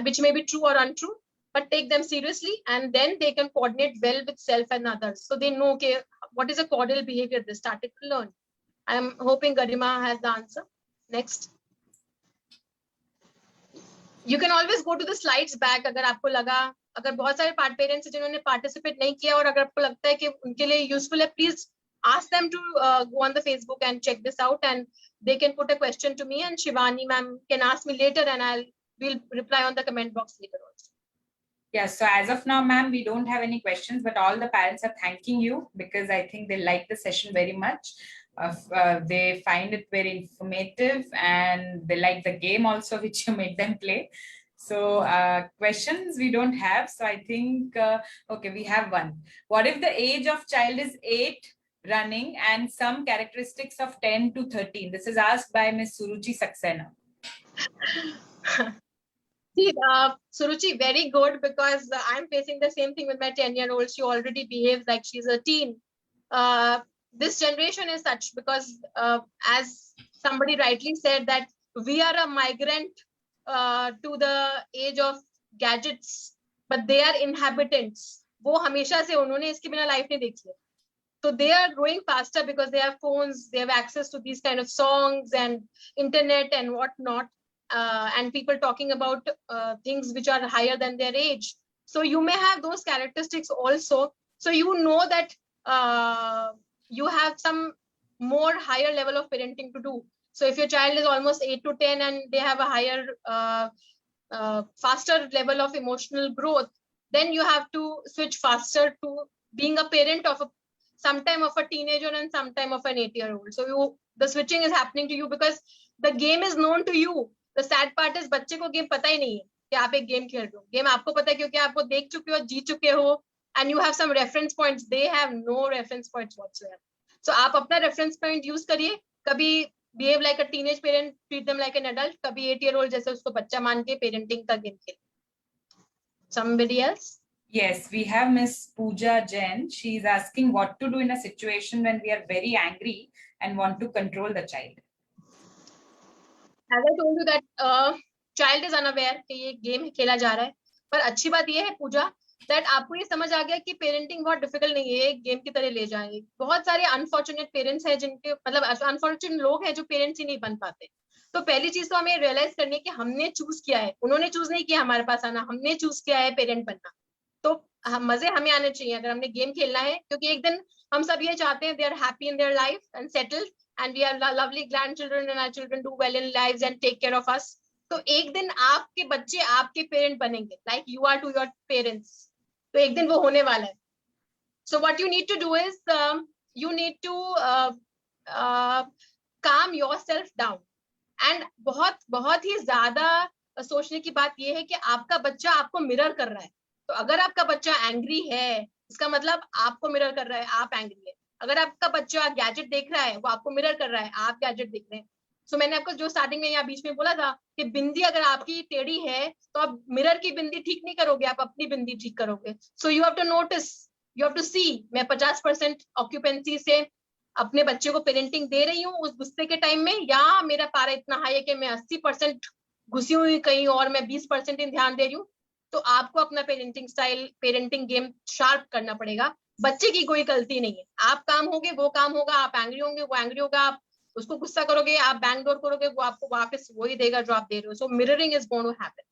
which may be true or untrue, but take them seriously, and then they can coordinate well with self and others. So they know okay, what is a cordial behavior they started to learn. I'm hoping Garima has the answer. Next. You can always go to the slides back अगर आपको लगा, अगर बहुत सारे parents जिन्होंने participate नहीं किया और अगर आपको लगता है कि उनके लिए useful है, please ask them to go on the Facebook and check this out, and they can put a question to me, and Shivani ma'am can ask me later, and we'll reply on the comment box later also. Yeah, so as of now, ma'am, we don't have any questions, but all the parents are thanking you because I think they like the session very much. They find it very informative, and they like the game also, which you made them play. So questions we don't have. So I think, okay, we have one. What if the age of child is 8 running and some characteristics of 10 to 13? This is asked by Ms. Suruchi Saxena. See, Suruchi, very good, because I'm facing the same thing with my 10-year-old. She already behaves like she's a teen. This generation is such because, as somebody rightly said, that we are a migrant to the age of gadgets, but they are inhabitants. वो हमेशा से उन्होंने इसके बिना life नहीं देखी है. So they are growing faster because they have phones, they have access to these kind of songs and internet and whatnot. And people talking about things which are higher than their age. So you may have those characteristics also. So you know that you have some more higher level of parenting to do. So if your child is almost 8 to 10 and they have a higher, faster level of emotional growth, then you have to switch faster to being a parent of sometime of a teenager and sometime of an 8-year-old. So the switching is happening to you because the game is known to you. The sad part is बच्चे को game पता ही नहीं है कि आप एक game खेल रहे हो. गेम आपको पता है क्योंकि आप वो देख चुके हो, जीत चुके हो, and you have some reference points. They have no reference points whatsoever. So आप अपना reference point use करिए. कभी behave like a teenage parent, treat them like an adult. कभी 8-year-old जैसे उसको बच्चा मान के parenting का game खेल. Somebody else? Yes, we have Miss Pooja Jain. She is asking what to do in a situation when we are very angry and want to control the child. As I told you that child is unaware कि ये game खेला जा रहा है, पर अच्छी बात ये है पूजा that आपको ये समझ आ गया कि पेरेंटिंग बहुत डिफिकल्ट नहीं है, एक गेम की तरह ले जाएंगे. बहुत सारे अनफॉर्चुनेट पेरेंट्स हैं जिनके मतलब अनफॉर्चुनेट लोग हैं जो पेरेंट्स ही नहीं बन पाते. तो पहली चीज तो हमें रियलाइज करनी है कि हमने चूज किया है, उन्होंने चूज नहीं किया हमारे पास आना, हमने चूज किया है पेरेंट बनना. तो मजे हमें आने चाहिए अगर हमने गेम खेलना है, क्योंकि एक दिन हम सब ये चाहते हैं they are happy in their life and settled and we are lovely grandchildren and our children do well in lives and take care of us. तो एक दिन आपके बच्चे आपके पेरेंट बनेंगे like you are to your parents. तो एक दिन वो होने वाला है. So what you need to do is you need to calm yourself down. And बहुत ही ज्यादा सोचने की बात ये है कि आपका बच्चा आपको मिरर कर रहा है. तो अगर आपका बच्चा एंग्री है इसका मतलब आपको मिरर कर रहा है, आप एंग्री है. अगर आपका बच्चा गैजेट देख रहा है वो आपको मिरर कर रहा है, आप गैजेट देख रहे हैं. सो मैंने आपको जो स्टार्टिंग में यहाँ बीच में बोला था कि बिंदी अगर आपकी टेढ़ी है तो आप मिरर की बिंदी ठीक नहीं करोगे, आप अपनी बिंदी ठीक करोगे. So you have to notice, you have to see. मैं 50% ऑक्यूपेंसी से अपने बच्चे को पेरेंटिंग दे रही हूँ उस गुस्से के टाइम में, या मेरा पारा इतना हाई है कि मैं 80% घुसी हुई कहीं और मैं 20% ही ध्यान दे रही हूँ. तो आपको अपना parenting style, parenting game sharp करना पड़ेगा. बच्चे की कोई गलती नहीं है. आप काम होगे वो काम होगा, आप एंग्री होंगे वो एंग्री होगा, आप उसको गुस्सा करोगे, आप बैंक डोर करोगे, वो आपको वापस वही देगा जो आप दे रहे हो. So mirroring is going to happen.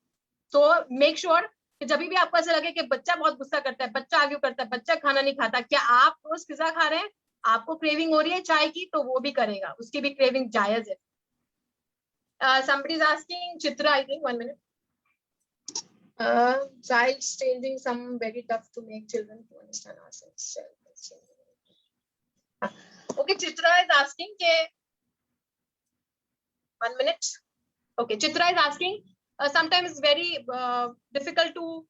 So make sure कि जब भी आपको ऐसा लगे कि बच्चा बहुत गुस्सा करता है, बच्चा आर्ग्यू करता है, बच्चा खाना नहीं खाता, क्या आप रोज पिज्जा खा रहे हैं, आपको क्रेविंग हो रही है चाय की, तो वो भी करेगा, उसकी भी क्रेविंग जायज है. somebody is asking, Chitra, I think 1 minute. Child's changing some very tough to make children to understand ourselves. Okay, Chitra is asking ke 1 minute. Okay, Chitra is asking, sometimes it's very difficult to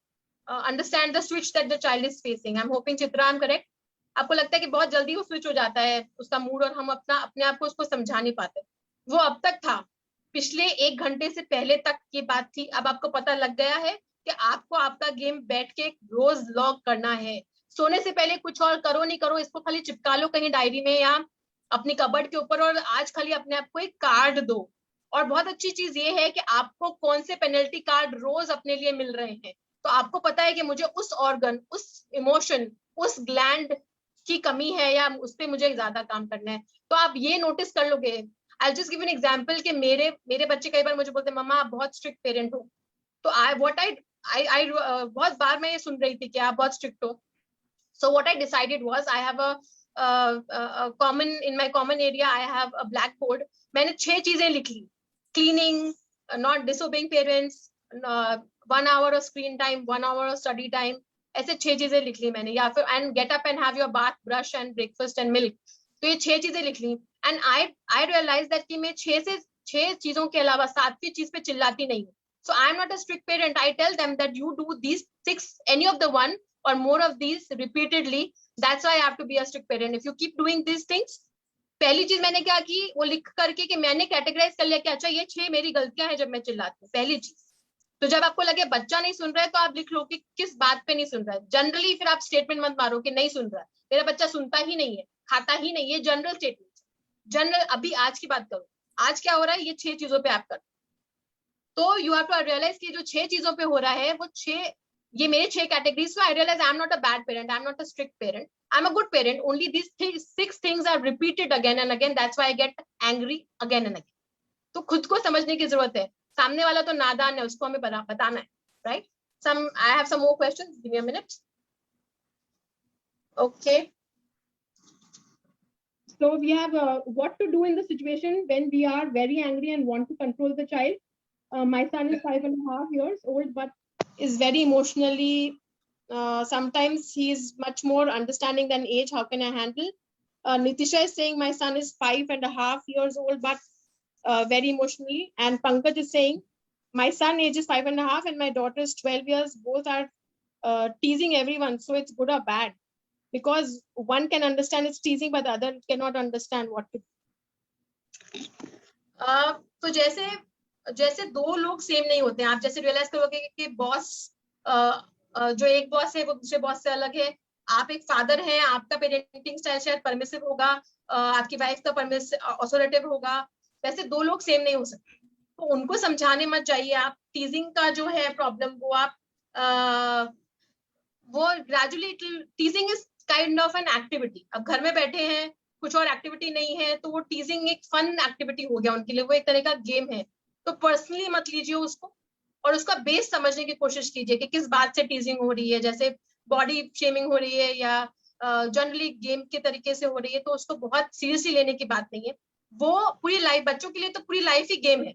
understand the switch that the child is facing. I'm hoping Chitra I'm correct. आपको लगता है कि बहुत जल्दी वो switch हो जाता है उसका मूड और हम अपने आप को उसको समझा नहीं पाते. वो अब तक था, पिछले 1 घंटे से पहले तक ये बात थी. अब आपको पता लग गया है कि आपको आपका गेम बैठ के रोज लॉग करना है. सोने से पहले कुछ और करो नहीं करो, इसको खाली चिपका लो कहीं डायरी में या अपनी कबर्ड के ऊपर, और आज खाली अपने आप को एक कार्ड दो. और बहुत अच्छी चीज ये है कि आपको कौन से पेनल्टी कार्ड रोज अपने लिए मिल रहे हैं. तो आपको पता है कि मुझे उस ऑर्गन, उस इमोशन, उस ग्लैंड की कमी है या उस पर मुझे ज्यादा काम करना है. तो आप ये नोटिस कर लोगे. I just give an example कि मेरे बच्चे कई बार मुझे बोलते हैं मम्मा आप बहुत स्ट्रिक्ट पेरेंट हो. तो आई बहुत बार मैं ये सुन रही थी कि आप बहुत स्ट्रिक्ट हो. So what I decided was I have a common in my common area I have a black board. मैंने 6 चीजें लिख ली. Cleaning, not disobeying parents, 1 hour of screen time, 1 hour of study time, ऐसे 6 चीजें लिख ली मैंने. या फिर and get up and have your bath, brush and breakfast and milk. तो ये 6 चीजें लिख ली. एंड आई रियलाइज दैट कि मैं 6 चीजों के अलावा 7वीं चीज पे चिल्लाती नहीं हूँ. So I am not a strict parent. I tell them that you do these 6, any of the one or more of these repeatedly. That's why I have to be a strict parent. If you keep doing these things, पहली चीज मैंने क्या की, वो लिख करके कि मैंने कैटेगराइज कर लिया कि अच्छा ये 6 मेरी गलतियां हैं जब मैं चिल्लाती हूँ. पहली चीज. तो जब आपको लगे बच्चा नहीं सुन रहा है तो आप लिख लो कि किस बात पे नहीं सुन रहा है. जनरली फिर आप स्टेटमेंट मत मारो कि नहीं सुन रहा है, मेरा बच्चा सुनता ही नहीं है, खाता ही नहीं है. General statement. जनरल. अभी आज की बात करो, आज क्या हो रहा है, ये 6 चीजों पे आप करो. तो यू हैव टू रियलाइज कि जो 6 चीजों पे हो रहा है वो 6, ये मेरे 6 categories. So I realise I am not a bad parent, I am not a strict parent, I am a good parent. Only these 6 things are repeated again and again. That's why I get angry again and again. तो खुद को समझने की जरूरत है. सामने वाला तो नादान है, उसको हमें बताना है, right? I have some more questions. Give me a minute. Okay. So we have what to do in the situation when we are very angry and want to control the child. My son is 5.5 years old, but is very emotionally. Sometimes he is much more understanding than age. How can I handle? Nitisha is saying my son is 5.5 years old, but very emotionally. And Pankaj is saying my son age is 5.5 and my daughter is 12 years. Both are teasing everyone. So it's good or bad? Because one can understand it's teasing, but the other cannot understand what to do. तो जैसे दो लोग same नहीं होते हैं, आप जैसे realise करोगे कि बॉस, जो एक बॉस है वो दूसरे बॉस से अलग है। आप एक फादर हैं, आपका पेरेंटिंग स्टाइल शायद परमिसिव होगा, आपकी वाइफ का ऑथोरेटिव होगा। वैसे दो लोग सेम नहीं हो सकते, तो उनको समझाने मत जाइए आप। टीजिंग का जो है प्रॉब्लम वो आप वो gradually, टीजिंग is kind of an activity. अब घर में बैठे हैं, कुछ और एक्टिविटी नहीं है, तो वो टीजिंग एक फन एक्टिविटी हो गया उनके लिए, वो एक तरह का गेम है। तो पर्सनली मत लीजिए उसको, और उसका बेस समझने की कोशिश कीजिए कि किस बात से टीजिंग हो रही है। जैसे बॉडी शेमिंग हो रही है या जनरली गेम के तरीके से हो रही है, तो उसको बहुत सीरियसली लेने की बात नहीं है। वो पूरी लाइफ, बच्चों के लिए तो पूरी लाइफ ही गेम है।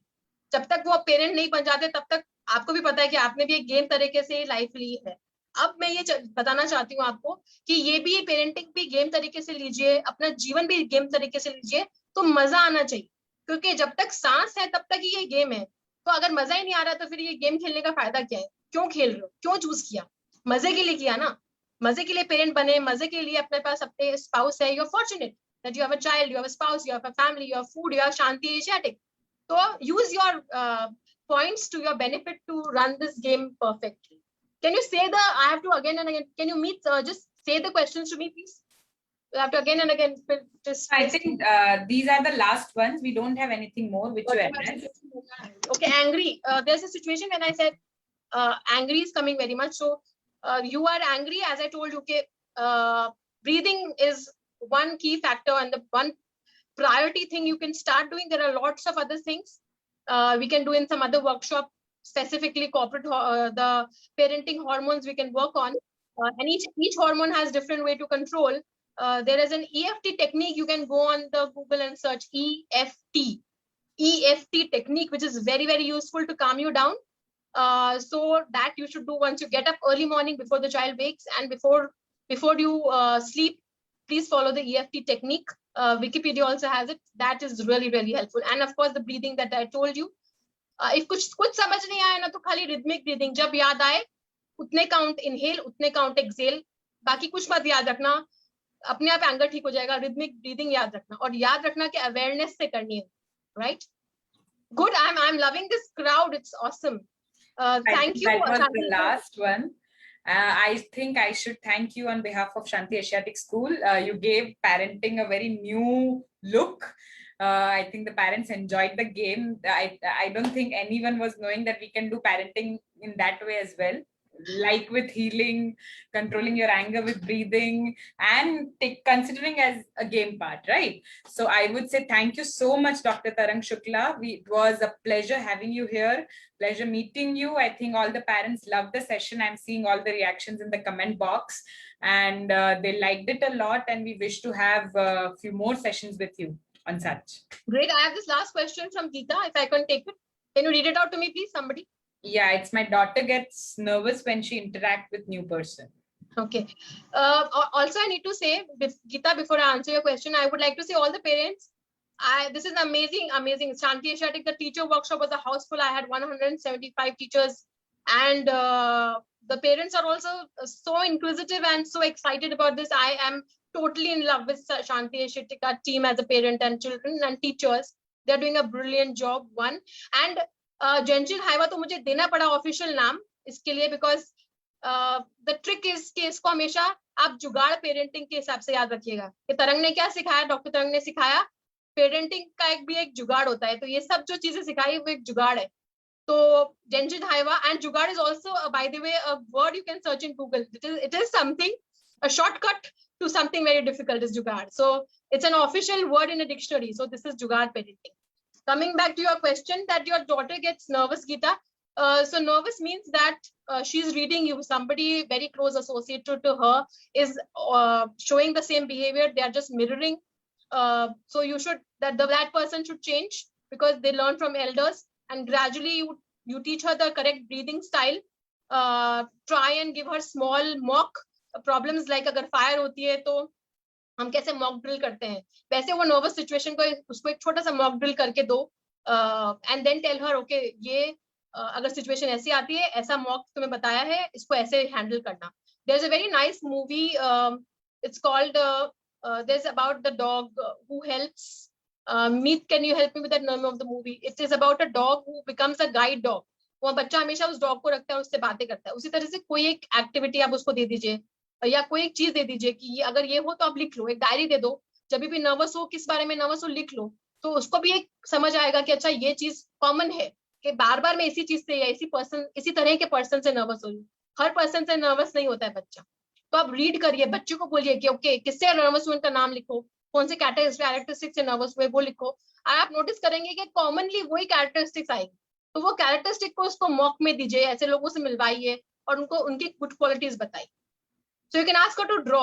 जब तक वो पेरेंट नहीं बन जाते तब तक आपको भी पता है कि आपने भी एक गेम तरीके से लाइफ ली है। अब मैं ये बताना चाहती हूँ आपको कि ये भी पेरेंटिंग भी गेम तरीके से लीजिए, अपना जीवन भी गेम तरीके से लीजिए, तो मजा आना चाहिए। क्योंकि जब तक सांस है तब तक ही ये गेम है। तो अगर मजा ही नहीं आ रहा तो फिर ये गेम खेलने का फायदा क्या है? क्यों खेल रहे हो? क्यों चूज किया? मजे के लिए किया ना। मजे के लिए पेरेंट बने, मजे के लिए अपने पास अपने स्पाउस है। You are fortunate that you have a child, you have a spouse, you have a family, you have food, you have shanti Asiatic. So use your points to your benefit to run this game perfectly. Can you say the? I have to again and again. Can you just say the questions to me, please? You have to again and again. Just. I think these are the last ones. We don't have anything more which you addressed. Okay, angry. There's a situation when I said angry is coming very much. So you are angry, as I told you. Okay, breathing is one key factor and the one priority thing you can start doing. There are lots of other things we can do in some other workshop, specifically corporate, the parenting hormones we can work on, and each hormone has different way to control. There is an EFT technique. You can go on the Google and search EFT technique, which is very, very useful to calm you down. So that you should do once you get up early morning before the child wakes, and before you sleep. Please follow the EFT technique. Wikipedia also has it. That is really, really helpful. And of course, the breathing that I told you. If कुछ समझ नहीं आया ना, तो खाली rhythmic breathing, जब याद आए उतने count inhale, उतने count exhale, बाकी कुछ मत याद रखना, अपने आप एंगर ठीक हो जाएगा। rhythmic breathing याद रखना, और याद रखना कि awareness से करनी है, right? Good. I'm loving this crowd. It's awesome. Thank you. That was the last one. I think I should thank you on behalf of Shanti Asiatic School. You gave parenting a very new look. I think the parents enjoyed the game. I don't think anyone was knowing that we can do parenting in that way as well. Like with healing, controlling your anger with breathing, and considering as a game part, right? So I would say thank you so much, Dr. Tarang Shukla. It was a pleasure having you here. Pleasure meeting you. I think all the parents loved the session. I'm seeing all the reactions in the comment box, and they liked it a lot, and we wish to have a few more sessions with you on such. Great. I have this last question from Geeta, if I can take it. Can you read it out to me, please, somebody? Yeah, it's my daughter gets nervous when she interacts with new person. Okay. Also, I need to say, Geeta, before I answer your question, I would like to say all the parents, this is amazing. Shanti Asiatic, the teacher workshop was a house full. I had 175 teachers, and the parents are also so inquisitive and so excited about this. I am totally in love with Shanti Asiatic team as a parent and children and teachers. They're doing a brilliant job, one. And Genjil Haiwa तो मुझे देना पड़ा official नाम इसके लिए, because the trick is कि इसको हमेशा आप जुगाड़ पेरेंटिंग के हिसाब से याद रखिएगा कि तरंग ने क्या सिखाया, डॉक्टर तरंग ने सिखाया पेरेंटिंग का एक जुगाड़ होता है, तो ये सब जो चीजें सिखाई वो एक जुगाड़ है। तो Genjil Haiwa, and जुगाड़ is also by the way a word you can search in Google. It is something, a shortcut to something very difficult is जुगाड़. So it's an official word in a dictionary. So this is जुगाड़ parenting. Coming back to your question that your daughter gets nervous, Geeta. So nervous means that she's reading you. Somebody very close associated to her is showing the same behavior. They are just mirroring. So you should, that person should change, because they learn from elders, and gradually you teach her the correct breathing style. Try and give her small mock problems, like अगर fire होती है तो हम कैसे mock drill करते हैं, वैसे वो नर्वस सिचुएशन को उसको एक छोटा सा मॉक ड्रिल करके दो, and then tell her okay ये अगर सिचुएशन ऐसी आती है, ऐसा मॉक तुम्हें बताया है, इसको ऐसे हैंडल करना. There is a very nice movie, it's called there's about the dog who helps Meet, can you help me with that name of the movie? It is about a dog who becomes a guide dog. वो बच्चा हमेशा उस dog को रखता है, उससे बातें करता है. उसी तरह से कोई एक एक्टिविटी आप उसको दे दीजिए, या कोई एक चीज दे दीजिए कि ये अगर ये हो तो आप लिख लो. एक डायरी दे दो, जब भी नर्वस हो, किस बारे में नर्वस हो लिख लो, तो उसको भी एक समझ आएगा कि अच्छा ये चीज कॉमन है, कि बार बार मैं इसी चीज से या इसी तरह के पर्सन से नर्वस हो रही हूँ. हर पर्सन से नर्वस नहीं होता है बच्चा. तो आप रीड करिए, बच्चों को बोलिए कि ओके किससे नर्वस हुए उनका नाम लिखो, कौन से कैरेक्टरिस्टिक से नर्वस हुए वो लिखो. और आप नोटिस करेंगे कि कॉमनली वही कैरेक्टरिस्टिक्स आएगी. तो वो कैरेक्टरिस्टिक को उसको मॉक में दीजिए, ऐसे लोगों से मिलवाइए और उनको उनकी गुड क्वालिटीज बताइए. So you can ask to draw.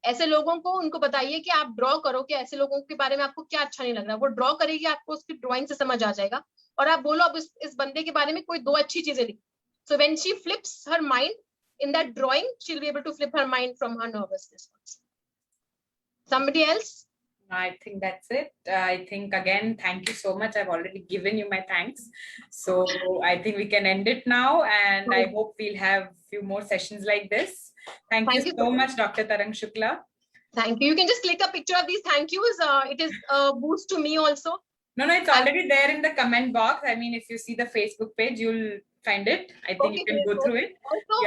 ऐसे लोगों को उनको बताइए कि आप ड्रॉ करो कि ऐसे लोगों के बारे में आपको क्या अच्छा नहीं लग रहा. वो ड्रॉ करेगी, आपको उसकी ड्रॉइंग से समझ आ जाएगा. और आप बोलो अब इस बंदे के बारे में कोई 2 अच्छी चीजें लिखो. So when she flips her mind in that drawing, she'll be able to flip her mind from her nervousness. Somebody else? I think that's it. I think again, thank you so much. I've already given you my thanks. So I think we can end it now, and I hope we'll have few more sessions like this. Thank you so much, Dr. Tarang Shukla. Thank you. You can just click a picture of these thank yous. It is a boost to me also. No, it's already there in the comment box. I mean, if you see the Facebook page, you'll find it. I think you can go through it.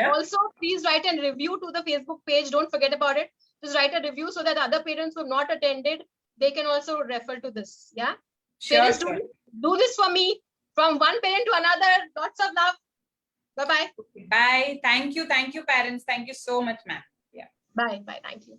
Also, please write a review to the Facebook page. Don't forget about it. Just write a review so that other parents who have not attended, they can also refer to this. Yeah. Sure, parents, do this for me, from one parent to another. Lots of love. Bye-bye. Bye. Thank you, parents. Thank you so much, ma'am. Yeah. Bye. Thank you.